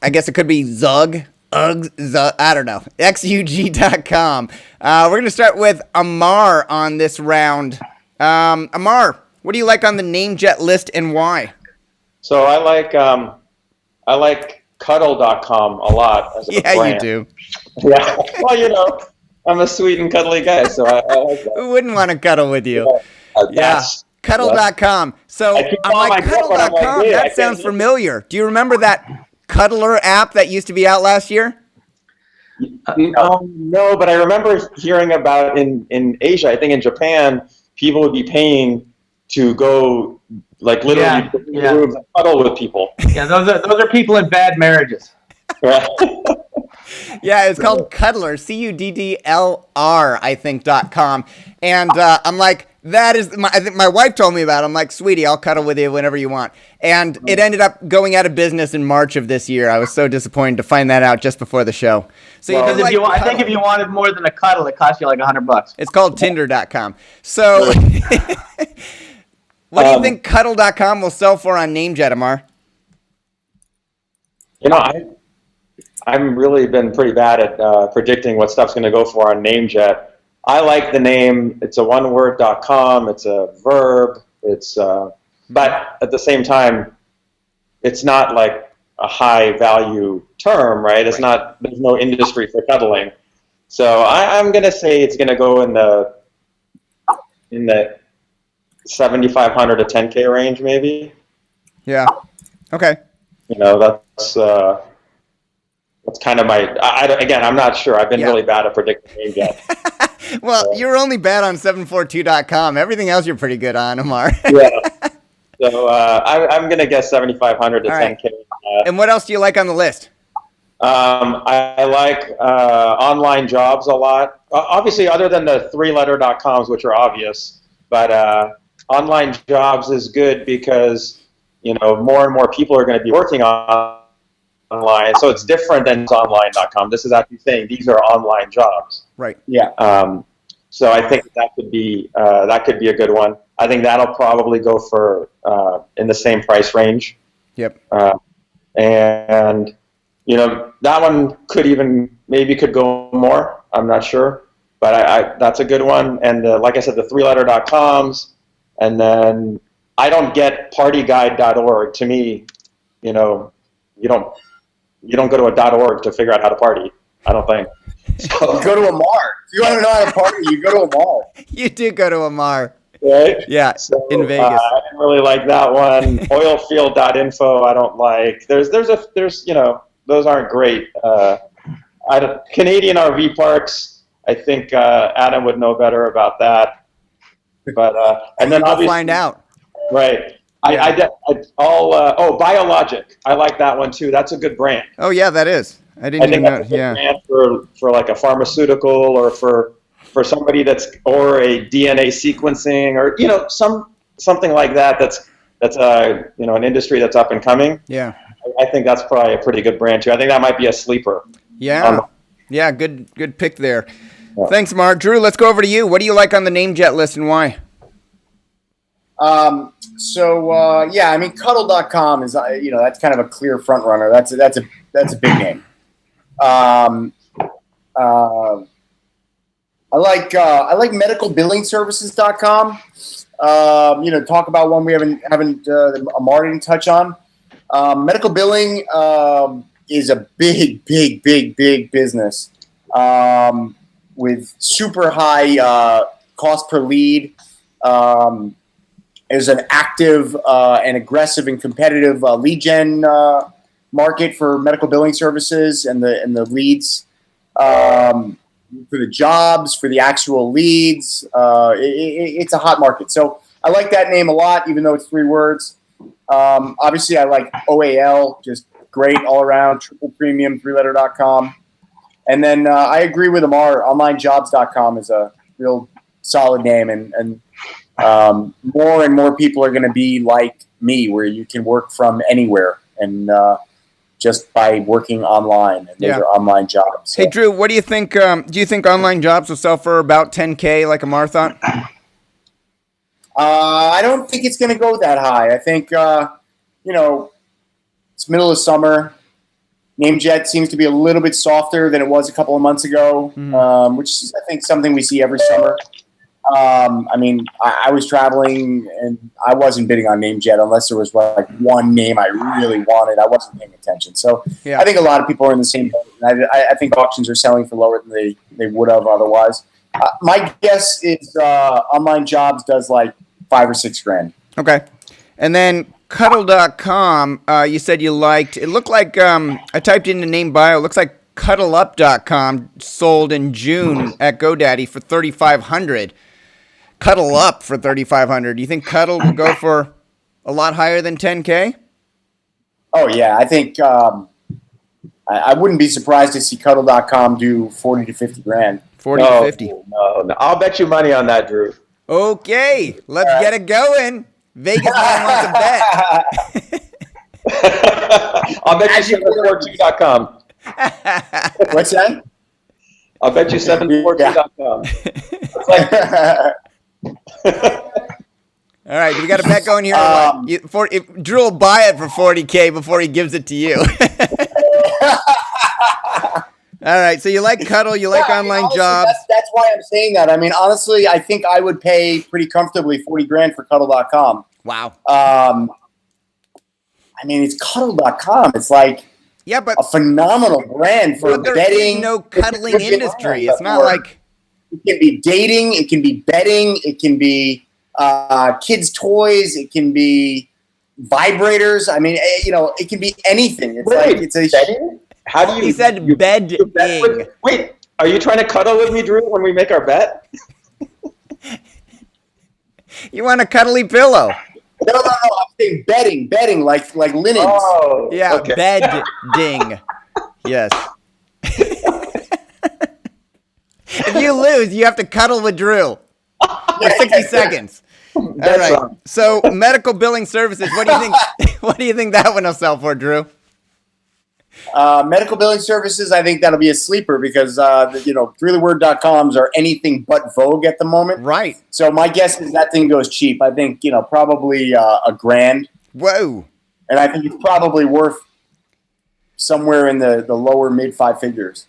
I guess it could be Zug, Zug, I don't know, XUG.com. We're going to start with Amar on this round. Amar, what do you like on the NameJet list and why? So I like Cuddle.com a lot as a brand. Yeah, you do. Yeah. Well, I'm a sweet and cuddly guy, so I like that. Who wouldn't want to cuddle with you? Yeah. Cuddle.com. So I'm like, Cuddle.com, that sounds familiar. Do you remember that Cuddler app that used to be out last year? No, but I remember hearing about in Asia, I think in Japan, people would be paying to go literally rooms and cuddle with people. Yeah, those are people in bad marriages. Right. Yeah, it's called Cuddler, CUDDLR, I think, .com. And I'm like, I think my wife told me about it. I'm like, sweetie, I'll cuddle with you whenever you want. And it ended up going out of business in March of this year. I was so disappointed to find that out just before the show. So I think if you wanted more than a cuddle, it cost you like $100. It's called Tinder.com. So what do you think Cuddle.com will sell for on NameJet, Amar? I've really been pretty bad at predicting what stuff's going to go for on NameJet. I like the name. It's a one-word.com. It's a verb. But at the same time, it's not like a high-value term, right? It's not. There's no industry for cuddling. So I'm going to say it's going to go in the $7,500 to $10K range, maybe. Yeah. Okay. That's kind of my. I'm not sure. I've been really bad at predicting names yet. Well, you're only bad on 742.com. Everything else you're pretty good on, Amar. Yeah. So I'm going to guess 7,500 to 10K. And what else do you like on the list? I like online jobs a lot. Obviously, other than the 3-letter.coms, which are obvious, but online jobs is good because more and more people are going to be working online, so it's different than online.com. This is actually saying these are online jobs. Right. Yeah. So I think that could be a good one. I think that'll probably go for in the same price range. Yep. And that one could go more. I'm not sure, but that's a good one. And like I said, the 3-letter.coms, and then I don't get partyguide.org. To me, you don't go to a .org to figure out how to party. I don't think. So, you go to Amar. If you want to know how to party, you go to Amar. You do go to Amar. Right? Yeah, so, in Vegas. I didn't really like that one. Oilfield.info, I don't like. There's those aren't great. Canadian RV parks, I think Adam would know better about that. But and then We'll obviously, find out. right. Biologic. I like that one too. That's a good brand. Oh yeah, that is. I I didn't even think know. that's a good Yeah. brand for like a pharmaceutical or for somebody or a DNA sequencing or something like that. That's an industry that's up and coming. Yeah. I think that's probably a pretty good brand too. I think that might be a sleeper. Yeah. Yeah. Good pick there. Yeah. Thanks, Mark. Drew, let's go over to you. What do you like on the NameJet list and why? I mean, Cuddle.com is that's kind of a clear front runner. That's a big name. I like medicalbillingservices.com. Talk about one we haven't Amar didn't touch on. Medical billing is a big business with super high cost per lead. There's an active and aggressive and competitive lead gen market for medical billing services and the leads for the jobs, for the actual leads. It's a hot market. So I like that name a lot, even though it's 3 words. Obviously, I like OAL, just great all around, triple premium, 3letter.com. And then I agree with Amar. Onlinejobs.com is a real solid name, and more and more people are going to be like me, where you can work from anywhere and just by working online. And those are online jobs. So. Hey, Drew, what do you think? Do you think online jobs will sell for about 10K like Amar thought? I don't think it's going to go that high. I think, it's middle of summer. NameJet seems to be a little bit softer than it was a couple of months ago, which is, I think, something we see every summer. I mean, I was traveling and I wasn't bidding on NameJet unless there was like one name I really wanted. I wasn't paying attention. So I think a lot of people are in the same boat. I think auctions are selling for lower than they would have otherwise. My guess is Online Jobs does like $5 or $6 grand. Okay. And then Cuddle.com, you said you liked. It looked like I typed in the name bio. It looks like CuddleUp.com sold in June at GoDaddy for $3,500. Cuddle Up for $3,500. Do you think Cuddle will go for a lot higher than 10K? Oh yeah, I think I wouldn't be surprised to see Cuddle.com do 40 to 50 grand. 40 to 50. No, I'll bet you money on that, Drew. Okay, let's get it going. Vegas man wants a bet. I'll bet you 742.com. What's that? I'll bet you 742.com. All right, do we got a bet going here? Drew will buy it for 40K before he gives it to you. All right, so you like Cuddle, you like online jobs. That's why I'm saying that. I mean, honestly, I think I would pay pretty comfortably 40 grand for Cuddle.com. Wow. I mean, it's Cuddle.com. It's like but a phenomenal brand for there betting. Is no cuddling industry. It's not like it can be dating, it can be betting, it can be kids' toys, it can be vibrators. I mean, it can be anything. It's it's a betting. How do you? He said bedding. Wait, are you trying to cuddle with me, Drew, when we make our bet? You want a cuddly pillow? No. I'm saying betting like linens. Oh, yeah, okay. bedding. Yes. If you lose, you have to cuddle with Drew for 60 seconds. All right. Wrong. So, medical billing services. What do you think? What do you think that one will sell for, Drew? Medical billing services, I think that'll be a sleeper because, 3word.coms are anything but vogue at the moment. Right. So my guess is that thing goes cheap. I think, probably $1 grand. Whoa. And I think it's probably worth somewhere in the lower mid 5 figures.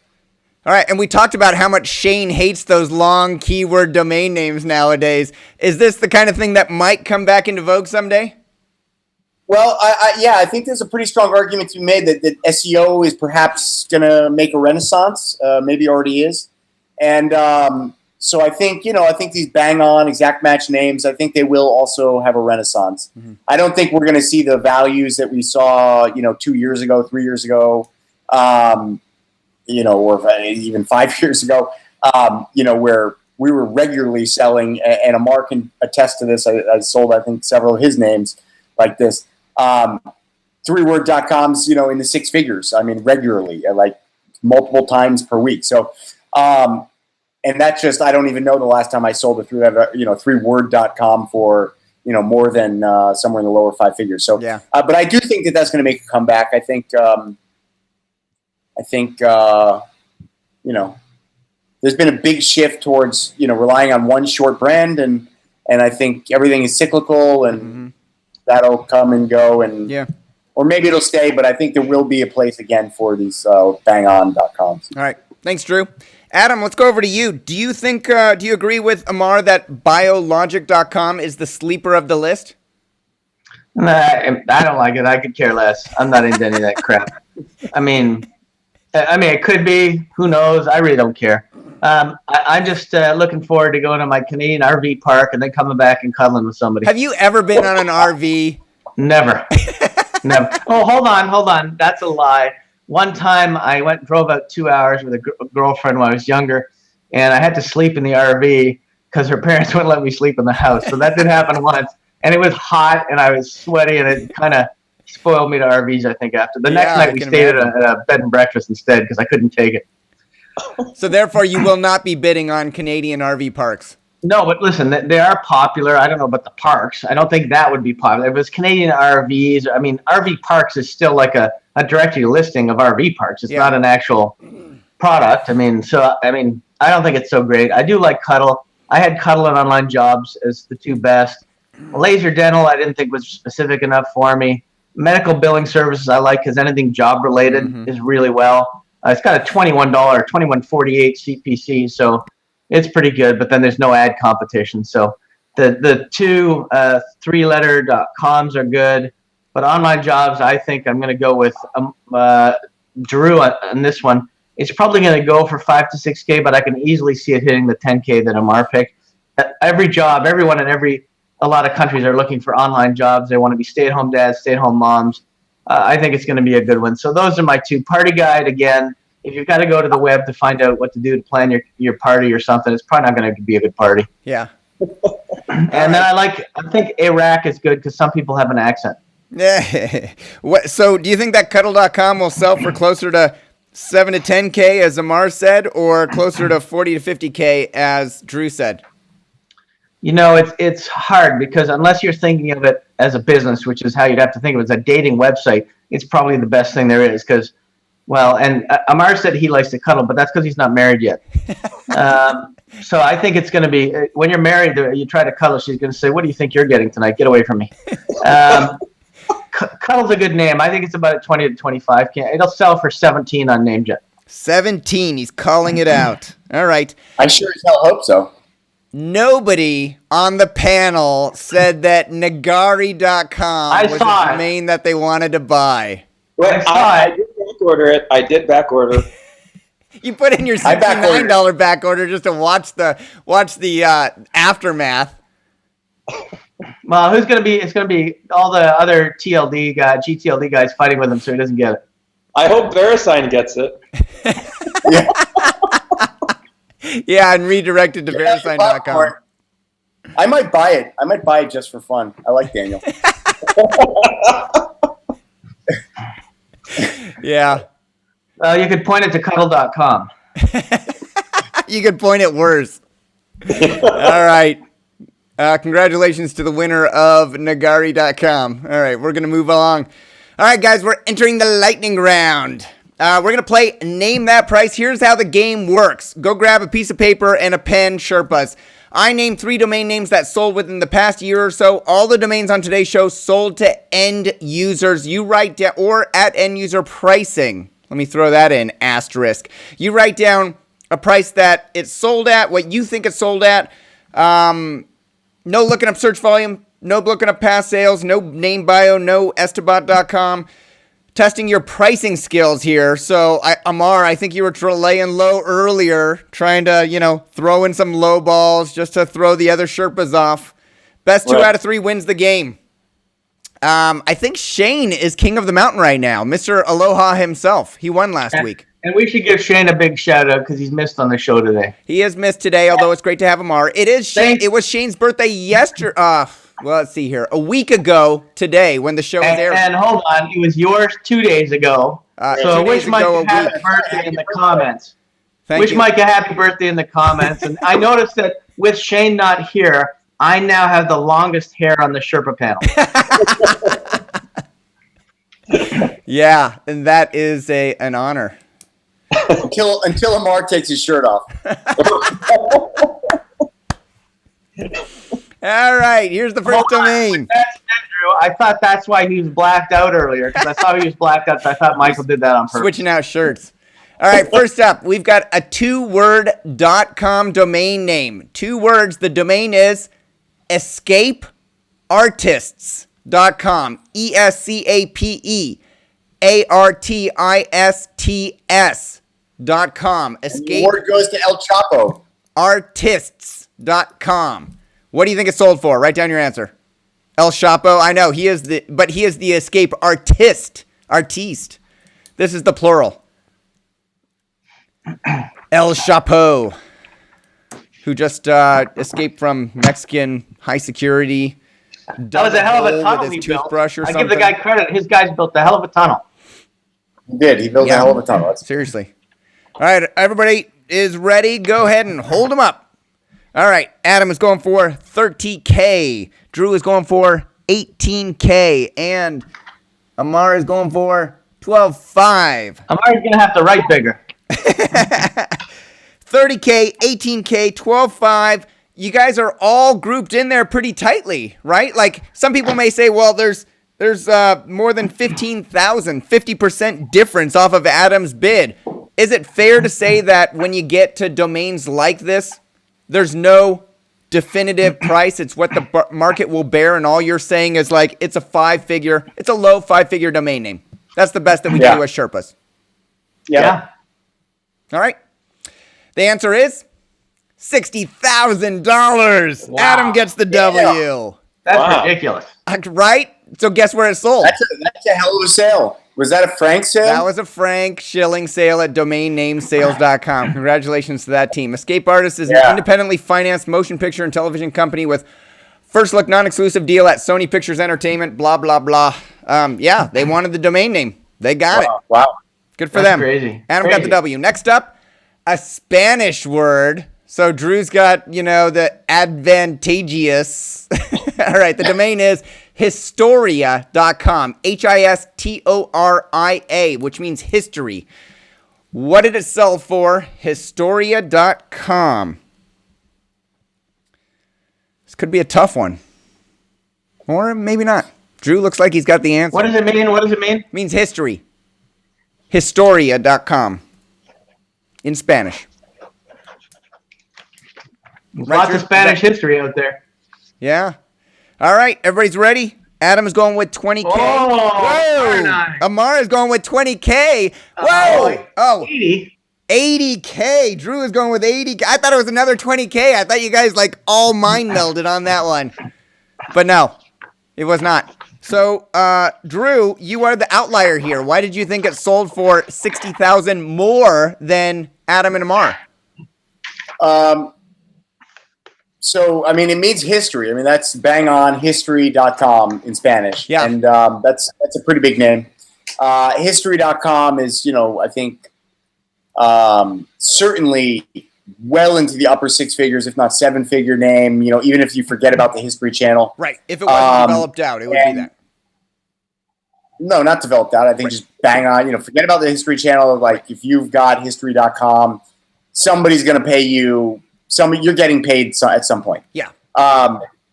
All right. And we talked about how much Shane hates those long keyword domain names nowadays. Is this the kind of thing that might come back into vogue someday? Well, I think there's a pretty strong argument to be made that SEO is perhaps going to make a renaissance. Maybe already is. And so I think these bang-on, exact match names, I think they will also have a renaissance. Mm-hmm. I don't think we're going to see the values that we saw, 2 years ago, 3 years ago, or even 5 years ago, where we were regularly selling, and Amar can attest to this. I sold, I think, several of his names like this. 3word.coms, in the six figures. I mean, regularly, like multiple times per week. So, and that's just, I don't even know the last time I sold a 3word.com for, more than somewhere in the lower five figures. So, yeah. But I do think that that's going to make a comeback. I think, there's been a big shift towards, relying on one short brand, and I think everything is cyclical, and that'll come and go, and or maybe it'll stay, but I think there will be a place again for these bang-on.coms. All right. Thanks, Drew. Adam, let's go over to you. Do you think, do you agree with Amar that biologic.com is the sleeper of the list? I don't like it. I could care less. I'm not into any of that crap. I mean, it could be. Who knows? I really don't care. I'm just looking forward to going to my Canadian RV park and then coming back and cuddling with somebody. Have you ever been on an RV? Never. Never. Oh, hold on. That's a lie. One time I drove out 2 hours with a girlfriend when I was younger, and I had to sleep in the RV because her parents wouldn't let me sleep in the house. So that did happen once, and it was hot, and I was sweaty, and it kind of spoiled me to RVs, I think, after. The next night we stayed at a bed and breakfast instead because I couldn't take it. So therefore, you will not be bidding on Canadian RV parks. No, but listen, they are popular. I don't know about the parks. I don't think that would be popular. If it was Canadian RVs, I mean, RV parks is still like a directory listing of RV parks. It's not an actual product. I mean, I don't think it's so great. I do like Cuddle. I had Cuddle and Online Jobs as the two best. Laser Dental, I didn't think was specific enough for me. Medical billing services I like because anything job related is really well. It's got a $21.48 CPC, so it's pretty good, but then there's no ad competition. So the two three-letter.coms are good, but Online Jobs, I think I'm going to go with Drew on this one. It's probably going to go for 5 to 6K, but I can easily see it hitting the 10K that Amar picked. Everyone in a lot of countries are looking for online jobs. They want to be stay-at-home dads, stay-at-home moms. I think it's going to be a good one. So those are my two. Party Guide, again, if you've got to go to the web to find out what to do to plan your party or something, it's probably not going to be a good party. Yeah. And then I think Iraq is good because some people have an accent. Yeah. So do you think that Cuddle.com will sell for closer to 7 to 10K, as Amar said, or closer to 40 to 50K, as Drew said? It's hard because unless you're thinking of it as a business, which is how you'd have to think of it as a dating website, it's probably the best thing there is because, and Amar said he likes to cuddle, but that's because he's not married yet. So I think it's going to be, when you're married, you try to cuddle, she's going to say, what do you think you're getting tonight? Get away from me. Cuddle's a good name. I think it's about 20 to 25K. It'll sell for 17 on NameJet. 17. He's calling it out. All right. I sure as hell hope so. Nobody on the panel said that Nagari.com was the domain that they wanted to buy. Well, I did back order it. I did back order. You put in your $69 back order just to watch the aftermath. Well, who's going to be? It's going to be all the other GTLD guys fighting with him, so he doesn't get it. I hope VeriSign gets it. Yeah. Yeah, and redirected to VeriSign.com. I might buy it. I might buy it just for fun. I like Daniel. Yeah. Well, you could point it to cuddle.com. You could point it worse. All right. Congratulations to the winner of Nagari.com. All right, we're going to move along. All right, guys, we're entering the lightning round. We're going to play Name That Price. Here's how the game works. Go grab a piece of paper and a pen, Sherpas. I name 3 domain names that sold within the past year or so. All the domains on today's show sold to end users. You write down, or at end user pricing. Let me throw that in, asterisk. You write down a price that it's sold at, what you think it's sold at. No looking up search volume, no looking up past sales, no name bio, no estibot.com. Testing your pricing skills here. So, Amar, I think you were laying low earlier, trying to, throw in some low balls just to throw the other Sherpas off. Best 2 out of 3 wins the game. I think Shane is king of the mountain right now, Mr. Aloha himself. He won last week. And we should give Shane a big shout out because he's missed on the show today. He has missed today, although it's great to have Amar. It was Shane's birthday yesterday. Well, let's see here. A week ago today when the show was aired. And hold on, it was yours 2 days ago. So wish Mike a happy birthday in the comments. Wish Mike a happy birthday in the comments. And I noticed that with Shane not here, I now have the longest hair on the Sherpa panel. Yeah, and that is an honor. Until Amar takes his shirt off. All right, here's the first domain. I thought that's why he was blacked out earlier, because I saw he was blacked out, so I thought Michael did that on purpose. Switching out shirts. All right, first up, we've got a 2-word .com domain name. 2 words. The domain is escapeartists.com. ESCAPEARTISTS.com. The word goes to El Chapo. Artists.com. What do you think it's sold for? Write down your answer. El Chapo. I know he is the escape artiste. This is the plural. El Chapo, who just escaped from Mexican high security. That was a hell of a tunnel he built. I give the guy credit. His guys built a hell of a tunnel. He did. He built a hell of a tunnel. Seriously. All right, everybody is ready. Go ahead and hold them up. All right, Adam is going for 30K. Drew is going for 18K. And Amar is going for 12.5. Amar's going to have to write bigger. 30K, 18K, 12.5. You guys are all grouped in there pretty tightly, right? Like some people may say, well, there's more than 15,000, 50% difference off of Adam's bid. Is it fair to say that when you get to domains like this, there's no definitive price? It's what the market will bear, and all you're saying is like it's a low 5-figure domain name. That's the best that we can do as Sherpas. Yeah. All right. The answer is $60,000. Wow. Adam gets the W. That's ridiculous. Right? So guess where it sold? That's a hell of a sale. Was that a Frank sale? That was a Frank Schilling sale at DomainNameSales.com. Congratulations to that team. Escape Artists is an independently financed motion picture and television company with first look non-exclusive deal at Sony Pictures Entertainment, blah, blah, blah. They wanted the domain name. They got it. Wow. Good for them. Crazy. Adam got the W. Next up, a Spanish word. So Drew's got, the advantageous. All right, the domain is historia.com. Historia, which means history. What did it sell for? Historia.com. This could be a tough one. Or maybe not. Drew looks like he's got the answer. What does it mean? It means history. Historia.com. In Spanish. Lots of Spanish history out there. Yeah. All right. Everybody's ready? Adam is going with 20K. Whoa. Amar is going with 20K. Whoa. 80. 80K. Drew is going with 80K. I thought it was another 20K. I thought you guys all mind melded on that one. But no, it was not. So, Drew, you are the outlier here. Why did you think it sold for $60,000 more than Adam and Amar? So, it means history. That's bang on history.com in Spanish. Yeah. And that's a pretty big name. History.com is, I think, certainly well into the upper 6 figures, if not 7-figure name, even if you forget about the History Channel. Right. If it wasn't developed out, it would be that. No, not developed out. I think just bang on, forget about the History Channel. Like, if you've got history.com, somebody's going to pay you. You're getting paid at some point. Yeah.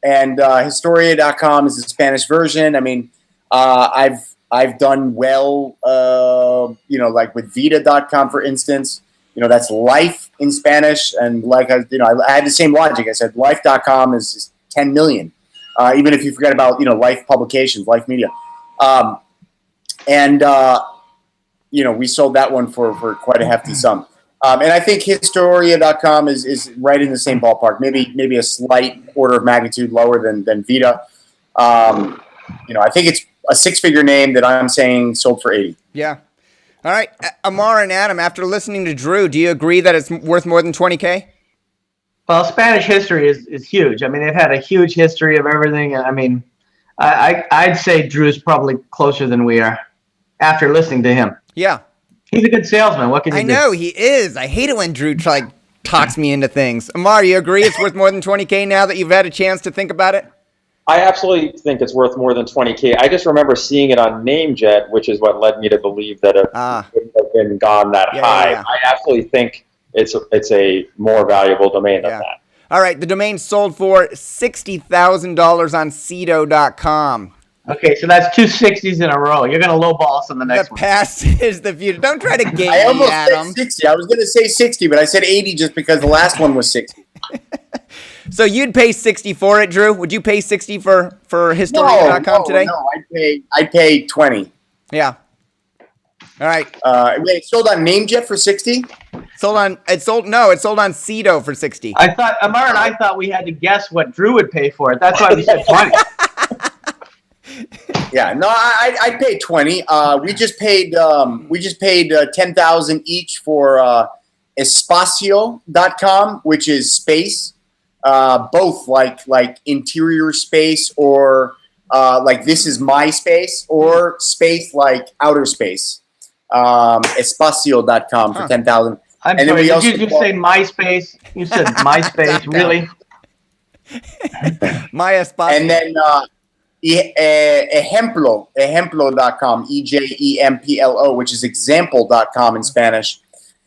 And Historia.com is the Spanish version. I've done well, like with Vita.com, for instance. That's life in Spanish. And I had the same logic. I said life.com is 10 million. Even if you forget about, Life Publications, Life Media. We sold that one for quite a hefty sum. And I think Historia.com is right in the same ballpark, maybe a slight order of magnitude lower than Vita. I think it's a 6-figure name that I'm saying sold for 80. Yeah. All right, Amar and Adam, after listening to Drew, do you agree that it's worth more than 20K? Well, Spanish history is huge. I mean, they've had a huge history of everything. I mean, I'd say Drew's probably closer than we are after listening to him. Yeah. He's a good salesman. What can you do? I know, he is. I hate it when Drew talks me into things. Amar, you agree it's worth more than 20K now that you've had a chance to think about it? I absolutely think it's worth more than 20K. I just remember seeing it on NameJet, which is what led me to believe that it wouldn't have been gone that high. Yeah. I absolutely think it's a more valuable domain than that. All right, the domain sold for $60,000 on Cedo.com. Okay, so that's 2 60s in a row. You're going to lowball us on the next The one. past is the future. Don't try to game I me, almost Adam. said 60. I was going to say 60, but I said 80 just because the last one was 60. So you'd pay 60 for it, Drew? Would you pay 60 for History.com today? No, I'd pay 20. Yeah. All right. Wait, it sold on NameJet for 60? It sold on Cedo for 60. Amar and I thought we had to guess what Drew would pay for it. That's why we said 20. Yeah, no, I'd pay 20. We just paid 10,000 each for Espacio.com, which is space, both like interior space or like this is my space, or space like outer space. Espacio.com for 10,000. I'm And then sorry, we did also you just bought- say MySpace? You said MySpace, really? My Espacio. And then ejemplo.com, EJEMPLO, which is example.com in Spanish,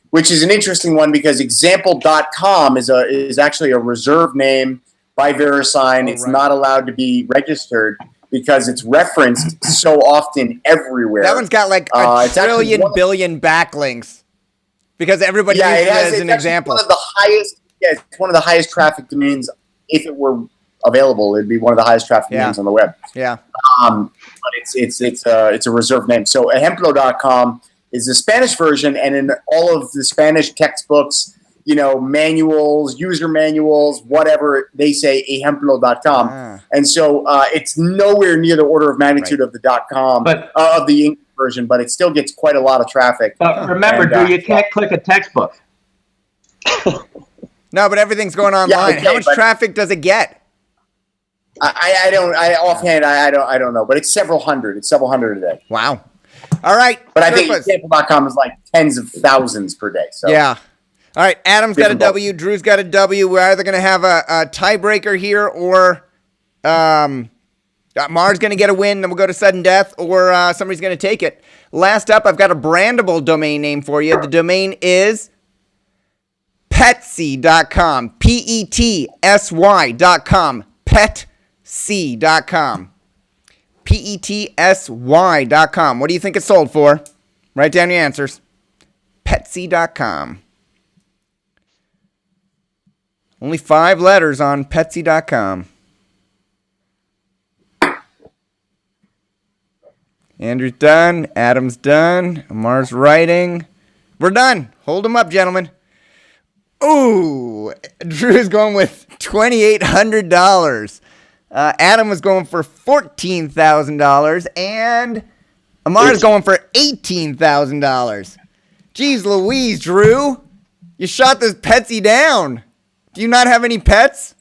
which is an interesting one because example.com is actually a reserve name by VeriSign. It's not allowed to be registered because it's referenced so often everywhere. That one's got like a trillion billion backlinks because everybody uses it as an example. One of the highest, it's one of the highest traffic domains. If it were available, it'd be one of the highest traffic domains on the web. Yeah. But it's a reserved name. So ejemplo.com is the Spanish version, and in all of the Spanish textbooks, manuals, user manuals, whatever, they say ejemplo.com. And so it's nowhere near the order of magnitude of the .com, of the English version, but it still gets quite a lot of traffic. But remember, Drew, you can't click a textbook. No, but everything's going online. Yeah, okay, how much traffic does it get? I don't know, but it's several hundred. It's several hundred a day. Wow. All right. But I think example.com is like tens of thousands per day. So yeah. All right. Adam's got a W. Drew's got a W. We're either going to have a tiebreaker here or Mar's going to get a win, then we'll go to sudden death, or somebody's going to take it. Last up, I've got a brandable domain name for you. The domain is Petsy.com. Petsy.com. Petsy.com. Petsy.com. What do you think it sold for? Write down your answers. Petsy.com. Only 5 letters on Petsy.com. Andrew's done. Adam's done. Amar's writing. We're done. Hold them up, gentlemen. Ooh, Drew's going with $2,800. Adam was going for $14,000, and Amar's going for $18,000. Jeez Louise, Drew. You shot this Petsy down. Do you not have any pets?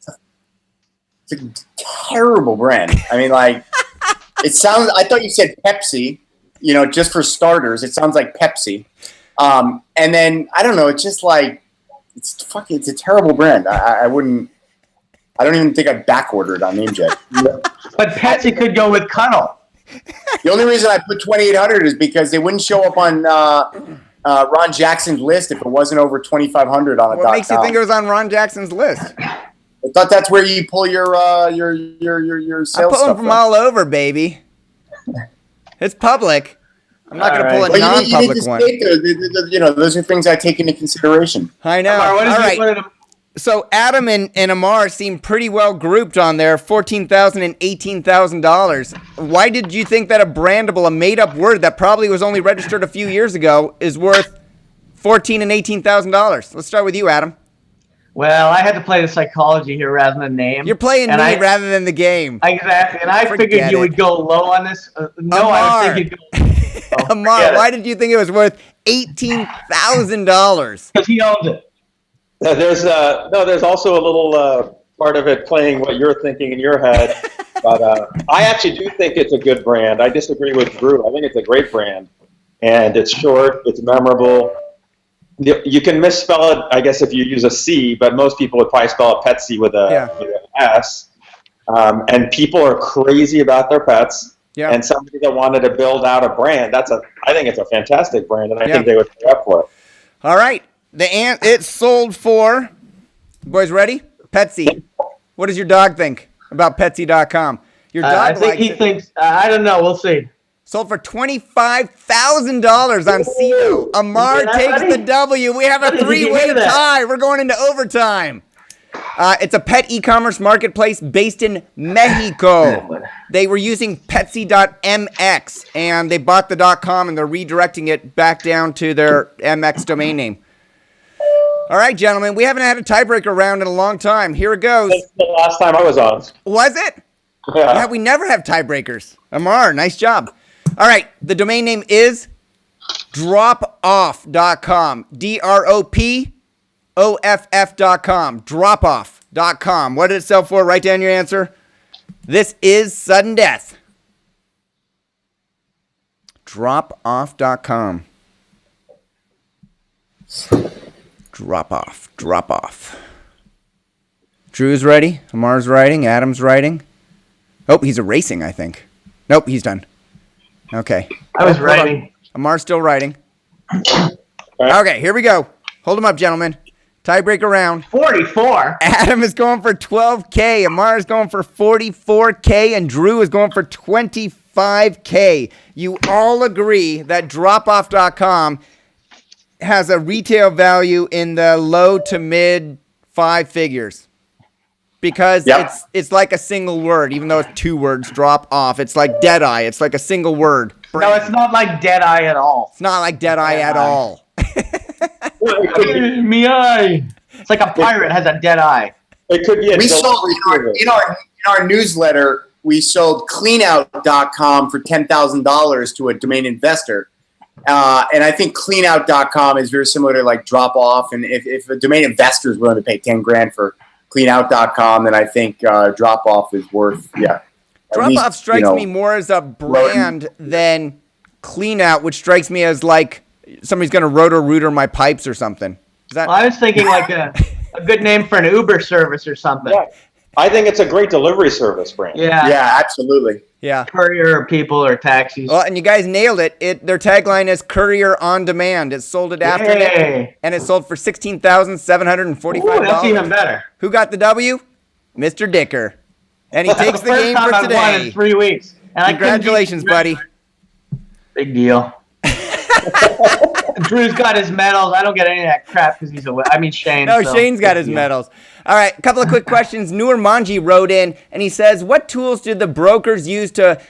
It's a terrible brand. I mean, like, it sounds, I thought you said Pepsi, just for starters. It sounds like Pepsi. And then, I don't know, it's just like, it's a terrible brand. I don't even think I'd back-order it on NameJet. But Petsy could go with Cuddle. The only reason I put 2,800 is because they wouldn't show up on Ron Jackson's list if it wasn't over 2,500 on a What makes you think it was on Ron Jackson's list? I thought that's where you pull your sales I pull stuff them from all over, baby. It's public. I'm not going to pull a non-public one. Those are things I take into consideration. I know. Amar, all right. So Adam and Amar seem pretty well grouped on there, $14,000 and $18,000. Why did you think that a brandable, a made-up word that probably was only registered a few years ago, is worth $14,000 and $18,000? Let's start with you, Adam. Well, I had to play the psychology here rather than name. You're playing me rather than the game. Exactly, and I figured you would go low on this. No, Amar. I was thinking Amar, forget it. why did you think it was worth $18,000? Because he owns it. There's also a little part of it playing what you're thinking in your head. But I actually do think it's a good brand. I disagree with Drew. I think it's a great brand. And it's short, it's memorable. You can misspell it, I guess, if you use a C, but most people would probably spell it Petsy with an S. And people are crazy about their pets. Yeah. And somebody that wanted to build out a brand, I think it's a fantastic brand, and I think they would pay up for it. All right. It sold for, boys ready? Petsy. What does your dog think about Petsy.com? Your dog I think he thinks, I don't know, we'll see. Sold for $25,000 on Cito. Amar takes the W. We have a three-way tie. We're going into overtime. It's a pet e-commerce marketplace based in Mexico. They were using Petsy.mx, and they bought the .com, and they're redirecting it back down to their MX domain name. All right, gentlemen, we haven't had a tiebreaker round in a long time. Here it goes. That's the last time I was on. Was it? Yeah, we never have tiebreakers. Amar, nice job. All right, the domain name is dropoff.com. DROPOFF.com. Dropoff.com. What did it sell for? Write down your answer. This is sudden death. Dropoff.com. Drop off. Drew's ready. Amar's writing. Adam's writing. Oh, he's erasing, I think. Nope, he's done. Okay. I was writing. Amar's still writing. Okay, here we go. Hold him up, gentlemen. Tiebreaker round. 44. Adam is going for $12K. Amar is going for $44K. And Drew is going for $25K. You all agree that dropoff.com has a retail value in the low to mid 5 figures. Because it's like a single word, even though it's 2 words, drop off. It's like Deadeye. It's like a single word. No, it's not like Deadeye at all. It's not like Deadeye at all. Me eye. It's like a pirate has a dead eye. It could be. We sold in our newsletter. We sold cleanout.com for $10,000 to a domain investor, and I think cleanout.com is very similar to like drop off. And if a domain investor is willing to pay $10,000 for cleanout.com, then I think drop off is worth Drop off strikes me more as a brand than cleanout, which strikes me as like somebody's going to roto-rooter my pipes or something. I was thinking like a good name for an Uber service or something. Yeah. I think it's a great delivery service brand. Yeah, absolutely. Yeah. Courier people or taxis. Well, and you guys nailed it. Their tagline is Courier on Demand. It sold it after it, and it sold for $16,745. That's even better. Who got the W? Mr. Dicker. And he takes the game for today. I've won in 3 weeks. And congratulations, buddy. Big deal. Drew's got his medals. I don't get any of that crap because Shane. No, Shane's got his medals. All right, a couple of quick questions. Noor Manji wrote in, and he says, what tools did the brokers use to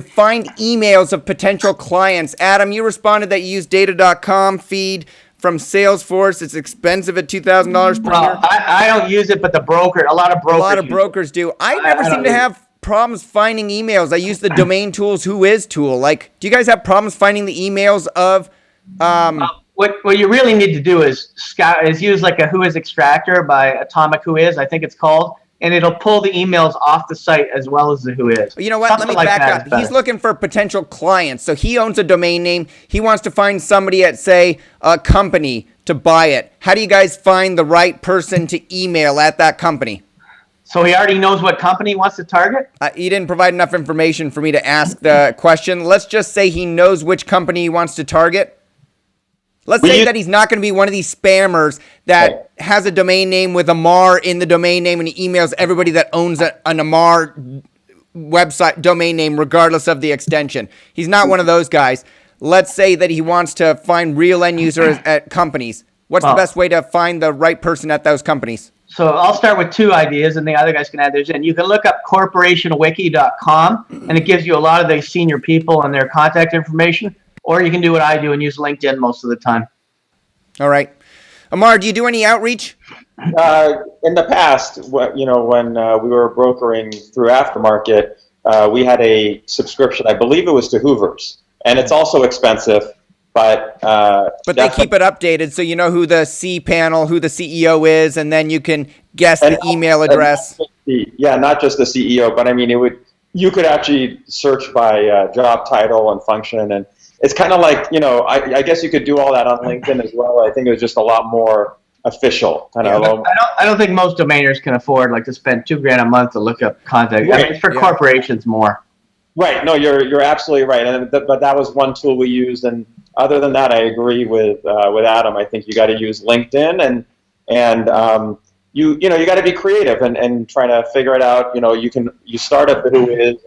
find emails of potential clients? Adam, you responded that you use data.com feed from Salesforce. It's expensive at $2,000 per year. I don't use it, but a lot of brokers do. I never seem to have problems finding emails. I use the Domain Tools Whois tool. Like, do you guys have problems finding the emails of what you really need to do is use like a Whois extractor by Atomic Whois, I think it's called, and it'll pull the emails off the site as well as the Whois. You know what? Let me back up. He's looking for potential clients. So he owns a domain name. He wants to find somebody at, say, a company to buy it. How do you guys find the right person to email at that company? So he already knows what company he wants to target? He didn't provide enough information for me to ask the question. Let's just say he knows which company he wants to target. Let's say that he's not going to be one of these spammers that has a domain name with Amar in the domain name and he emails everybody that owns an Amar website domain name regardless of the extension. He's not one of those guys. Let's say that he wants to find real end users at companies. What's the best way to find the right person at those companies? So I'll start with 2 ideas, and the other guys can add theirs in. You can look up corporationwiki.com, and it gives you a lot of the senior people and their contact information. Or you can do what I do and use LinkedIn most of the time. All right. Amar, do you do any outreach? In the past, when we were brokering through Aftermarket, we had a subscription. I believe it was to Hoovers. and it's also expensive. But they keep it updated, so you know who the who the CEO is, and then you can guess the email address. Not just the CEO, but I mean, you could actually search by job title and function, and it's kind of like, I guess you could do all that on LinkedIn as well. I think it was just a lot more official. I don't think most domainers can afford to spend $2,000 a month to look up contact. Right. I mean, it's for corporations more. Right. No, you're absolutely right. But that was one tool we used, and other than that, I agree with Adam. I think you got to use LinkedIn, and you got to be creative and trying to figure it out. You start at the who is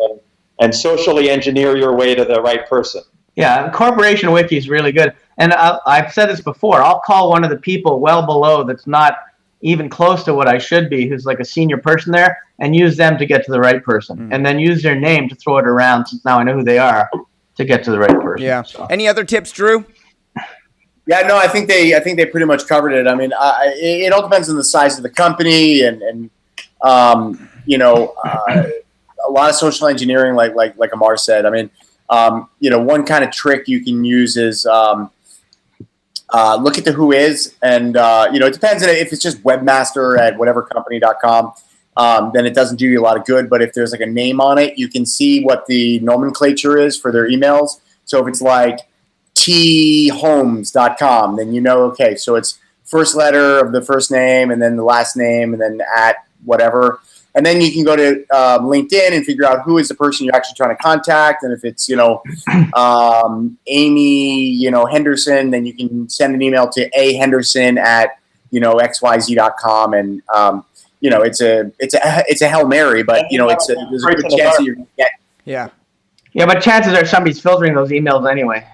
and socially engineer your way to the right person. Yeah, corporation wiki is really good. And I've said this before. I'll call one of the people well below that's not even close to what I should be, who's like a senior person there, and use them to get to the right person. And then use their name to throw it around, since now I know who they are, to get to the right person. Yeah. So. Any other tips, Drew? Yeah, no, I think they pretty much covered it. I mean, it all depends on the size of the company, and a lot of social engineering, like Amar said. I mean, one kind of trick you can use is look at the who is, and it depends on if it's just webmaster at whatevercompany.com. Then it doesn't do you a lot of good. But if there's like a name on it, you can see what the nomenclature is for their emails. So if it's like thomes.com, then okay, so it's first letter of the first name and then the last name and then at whatever. And then you can go to LinkedIn and figure out who is the person you're actually trying to contact. And if it's, Amy, Henderson, then you can send an email to ahenderson at, xyz.com. And, it's a Hail Mary, but, there's a good chance that you're going to get. Yeah. Yeah, but chances are somebody's filtering those emails anyway.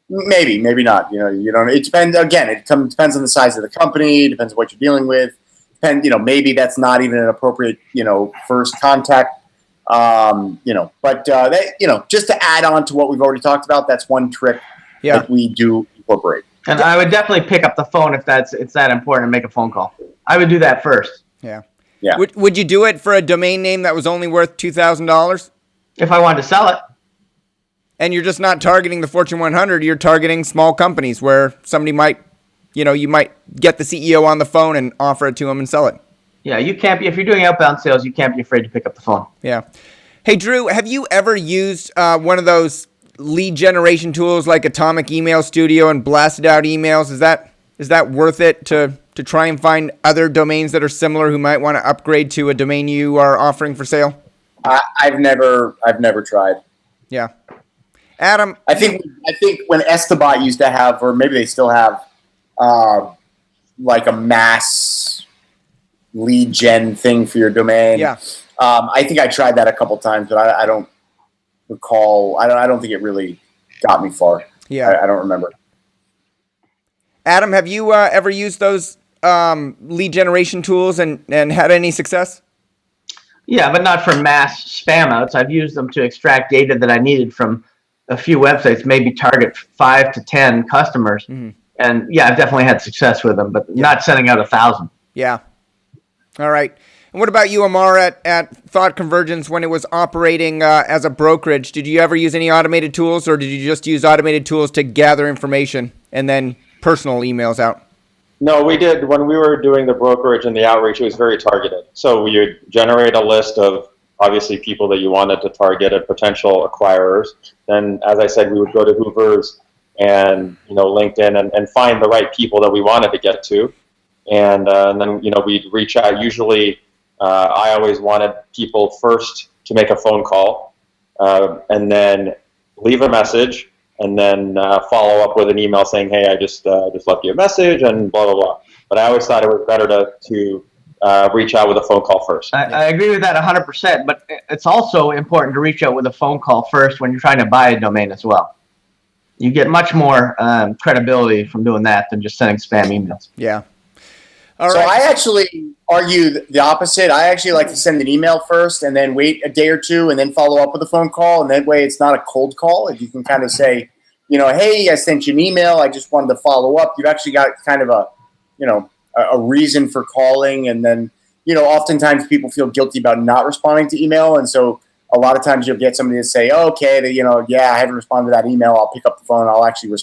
Maybe not. You don't. It depends. Again, it depends on the size of the company. It depends on what you're dealing with. And maybe that's not even an appropriate first contact. But just to add on to what we've already talked about, that's one trick that we do incorporate. And I would definitely pick up the phone if it's that important and make a phone call. I would do that first. Yeah. Yeah. Would you do it for a domain name that was only worth $2,000? If I wanted to sell it. And you're just not targeting the Fortune 100. You're targeting small companies where somebody might, you might get the CEO on the phone and offer it to them and sell it. Yeah, you can't be, if you're doing outbound sales, you can't be afraid to pick up the phone. Yeah. Hey, Drew, have you ever used one of those lead generation tools like Atomic Email Studio and blasted out emails? Is that worth it to try and find other domains that are similar who might want to upgrade to a domain you are offering for sale? I've never tried. Yeah. Adam, I think when Estabot used to have, or maybe they still have, like a mass lead gen thing for your domain. Yeah. I think I tried that a couple times, but I don't recall. I don't think it really got me far. Yeah. I don't remember. Adam, have you ever used those lead generation tools and had any success? Yeah, but not for mass spam outs. I've used them to extract data that I needed from a few websites, maybe target 5 to 10 customers. Mm-hmm. And yeah, I've definitely had success with them, but not sending out 1,000. Yeah. All right. And what about you, Amar, at Thought Convergence when it was operating as a brokerage? Did you ever use any automated tools, or did you just use automated tools to gather information and then personal emails out? No, we did. When we were doing the brokerage and the outreach, it was very targeted. So we would generate a list of obviously people that you wanted to target and potential acquirers. Then, as I said, we would go to Hoover's and LinkedIn and find the right people that we wanted to get to, and then we'd reach out. Usually, I always wanted people first to make a phone call, and then leave a message, and then follow up with an email saying, "Hey, I just left you a message," and blah blah blah. But I always thought it was better to reach out with a phone call first. I agree with that 100%, but it's also important to reach out with a phone call first when you're trying to buy a domain as well. You get much more credibility from doing that than just sending spam emails. Yeah. All right. I actually argue the opposite. I actually like to send an email first and then wait a day or two and then follow up with a phone call. And that way it's not a cold call. If you can kind of say, hey, I sent you an email. I just wanted to follow up. You've actually got kind of a reason for calling. And then, oftentimes people feel guilty about not responding to email. And so a lot of times you'll get somebody to say, oh, okay, I haven't responded to that email. I'll pick up the phone. I'll actually,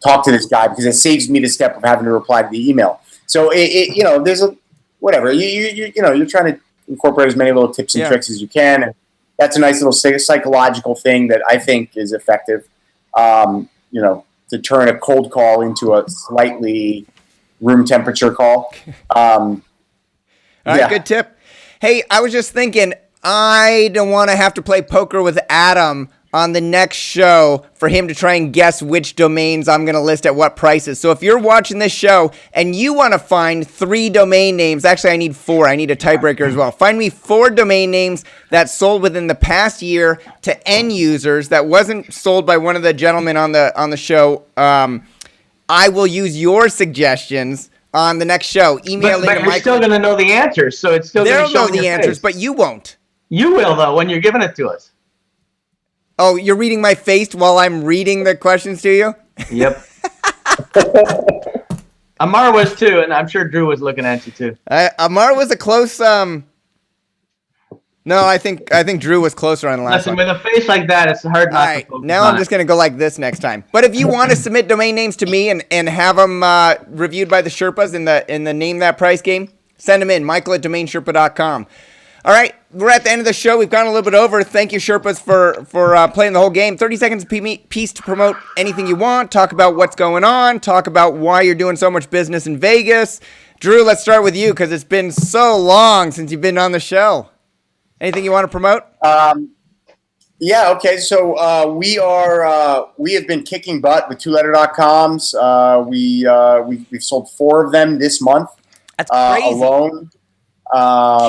talk to this guy because it saves me the step of having to reply to the email. So there's a whatever you're trying to incorporate as many little tips and tricks as you can, and that's a nice little psychological thing that I think is effective. To turn a cold call into a slightly room temperature call. All right, good tip. Hey, I was just thinking, I don't want to have to play poker with Adam on the next show for him to try and guess which domains I'm going to list at what prices. So if you're watching this show and you want to find 3 domain names, actually I need 4. I need a tiebreaker as well. Find me 4 domain names that sold within the past year to end users that wasn't sold by one of the gentlemen on the show. I will use your suggestions on the next show. Email but you're still going to know the answers, so it's still going to show They'll know the answers, but you won't. You will, though, when you're giving it to us. Oh, you're reading my face while I'm reading the questions to you? Yep. Amar was too, and I'm sure Drew was looking at you too. Amar was a close. No, I think Drew was closer on the last one. With a face like that, it's hard not to focus. Now I'm just going to go like this next time. But if you want to submit domain names to me and have them reviewed by the Sherpas in the Name That Price game, send them in, Michael@DomainSherpa.com. All right, we're at the end of the show. We've gone a little bit over. Thank you, Sherpas, for playing the whole game. 30 seconds piece to promote anything you want. Talk about what's going on. Talk about why you're doing so much business in Vegas. Drew, let's start with you because it's been so long since you've been on the show. Anything you want to promote? Yeah, okay. So we have been kicking butt with twoletter.coms. We've sold 4 of them this month. That's crazy. Alone.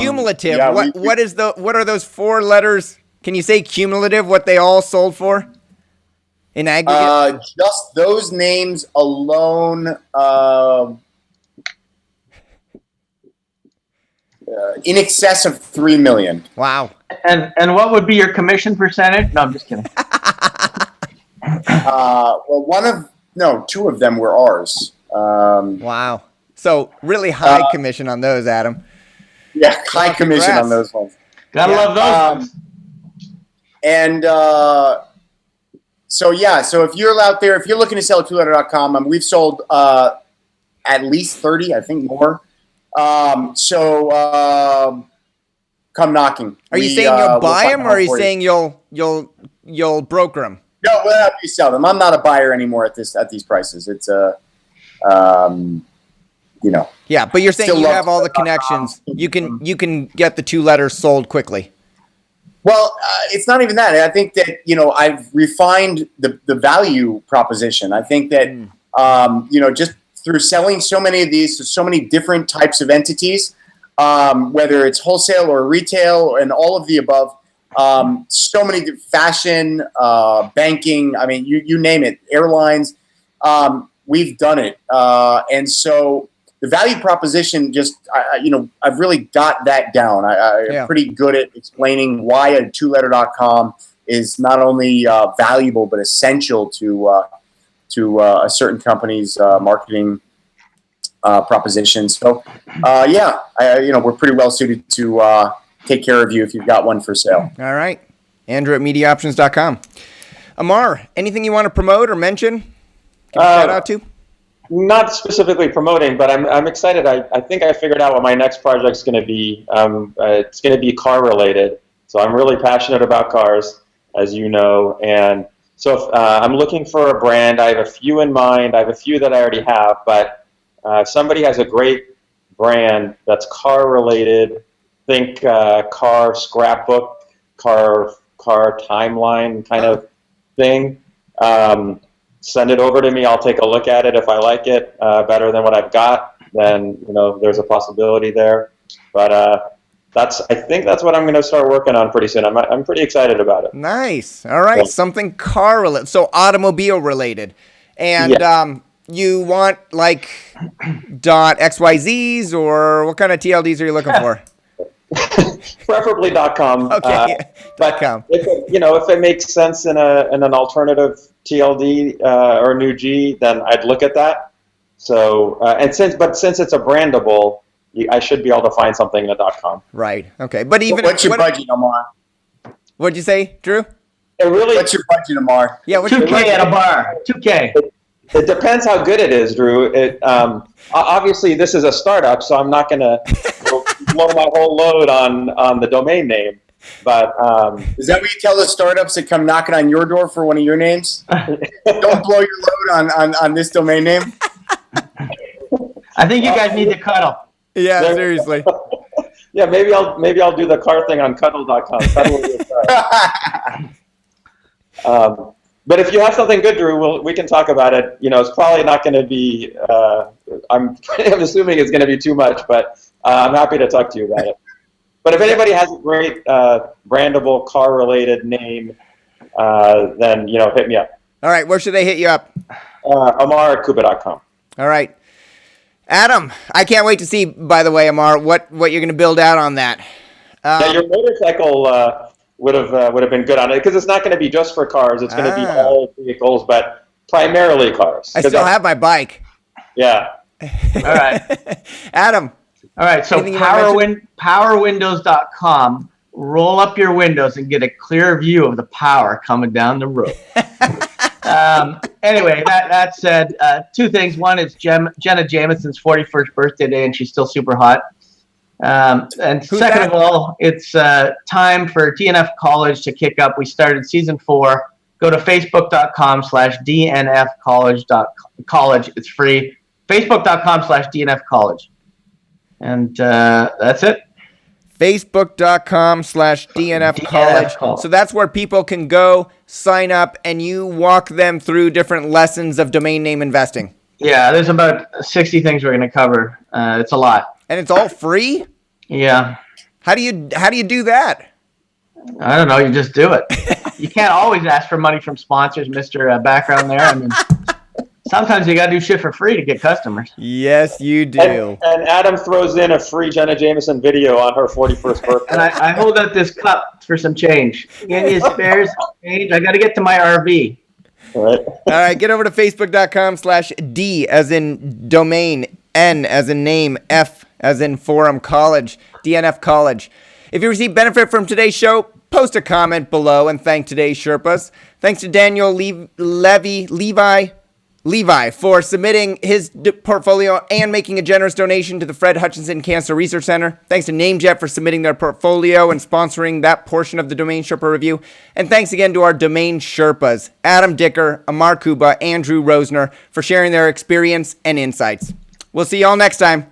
Cumulative. Yeah, what are those 4 letters? Can you say cumulative? What they all sold for in aggregate? Just those names alone. In excess of 3 million. Wow. And what would be your commission percentage? No, I'm just kidding. Well, 2 of them were ours. Wow. So really high commission on those, Adam. Yeah, high commission on those ones. Gotta love those ones. And so if you're out there, if you're looking to sell at twoletter.com, we've sold at least 30, I think more. Come knocking. Are you saying you'll buy them, or are you saying you'll broker them? No, we'll help you sell them. I'm not a buyer anymore at these prices. It's Yeah, but you're saying you have all the connections. You can get the 2 letters sold quickly. Well, it's not even that. I think that I've refined the value proposition. I think that just through selling so many of these to so many different types of entities, whether it's wholesale or retail and all of the above, so many fashion, banking. I mean, you name it, airlines. We've done it, and so. The value proposition, I've really got that down. I'm pretty good at explaining why a twoletter.com is not only valuable but essential to a certain company's marketing proposition. So, we're pretty well suited to take care of you if you've got one for sale. All right, Andrew at MediaOptions.com. Amar, anything you want to promote or mention? Give a shout out to. Not specifically promoting, but I'm excited. I think I figured out what my next project's going to be. It's going to be car related. So I'm really passionate about cars, as you know. And so I'm looking for a brand. I have a few in mind. I have a few that I already have. But if somebody has a great brand that's car related, think car scrapbook, car timeline kind of thing. Send it over to me. I'll take a look at it. If I like it better than what I've got, then there's a possibility there. But I think that's what I'm going to start working on pretty soon. I'm pretty excited about it. Nice. All right, something car related, so automobile related, and you want like .xyzs or what kind of TLDs are you looking for? Preferably .com. Okay, but .com. If it makes sense in an alternative TLD or new G, then I'd look at that. So since it's a brandable, I should be able to find something in a .com. Right. Okay. But even what's your budget, Omar? What'd you say, Drew? It really, What's your budget, Amar? Yeah, what's your 2K at a bar. 2K. it depends how good it is, Drew. Obviously, this is a startup, so I'm not going to blow my whole load on the domain name. But Is that what you tell the startups that come knocking on your door for one of your names? Don't blow your load on this domain name. I think you guys need to cuddle. Yeah, seriously. yeah, maybe I'll do the car thing on cuddle.com. But if you have something good, Drew, we can talk about it. You know, it's probably not going to be. I'm assuming it's going to be too much, but I'm happy to talk to you about it. But if anybody has a great brandable car-related name, then hit me up. All right, where should they hit you up? Amar@kuba.com. All right. Adam, I can't wait to see, by the way, Amar, what you're going to build out on that. Yeah, your motorcycle would have been good on it, because it's not going to be just for cars. It's going to be all vehicles, but primarily cars. I still have my bike. Yeah. All right. Adam. All right, so powerwindows.com. Roll up your windows and get a clear view of the power coming down the road. Anyway, that said, two things. One is Jenna Jameson's 41st birthday day, and she's still super hot. And Who's second that? of all, it's time for DNF College to kick up. We started season 4. Go to facebook.com/dnfcollege. It's free. facebook.com/dnfcollege. And that's it. Facebook.com/DNF College. So that's where people can go, sign up, and you walk them through different lessons of domain name investing. Yeah, there's about 60 things we're going to cover. It's a lot. And it's all free? Yeah. How do you do that? I don't know. You just do it. You can't always ask for money from sponsors, Mr. Background there. I mean, sometimes you got to do shit for free to get customers. Yes, you do. And Adam throws in a free Jenna Jameson video on her 41st birthday. And I hold out this cup for some change. Any spares? Change? I got to get to my RV. Right. All right, get over to facebook.com/D as in domain, N as in name, F as in forum, college, DNF College. If you receive benefit from today's show, post a comment below and thank today's Sherpas. Thanks to Daniel Levi for submitting his portfolio and making a generous donation to the Fred Hutchinson Cancer Research Center. Thanks to NameJet for submitting their portfolio and sponsoring that portion of the Domain Sherpa review. And thanks again to our Domain Sherpas, Adam Dicker, Amar Kuba, Andrew Rosener, for sharing their experience and insights. We'll see you all next time.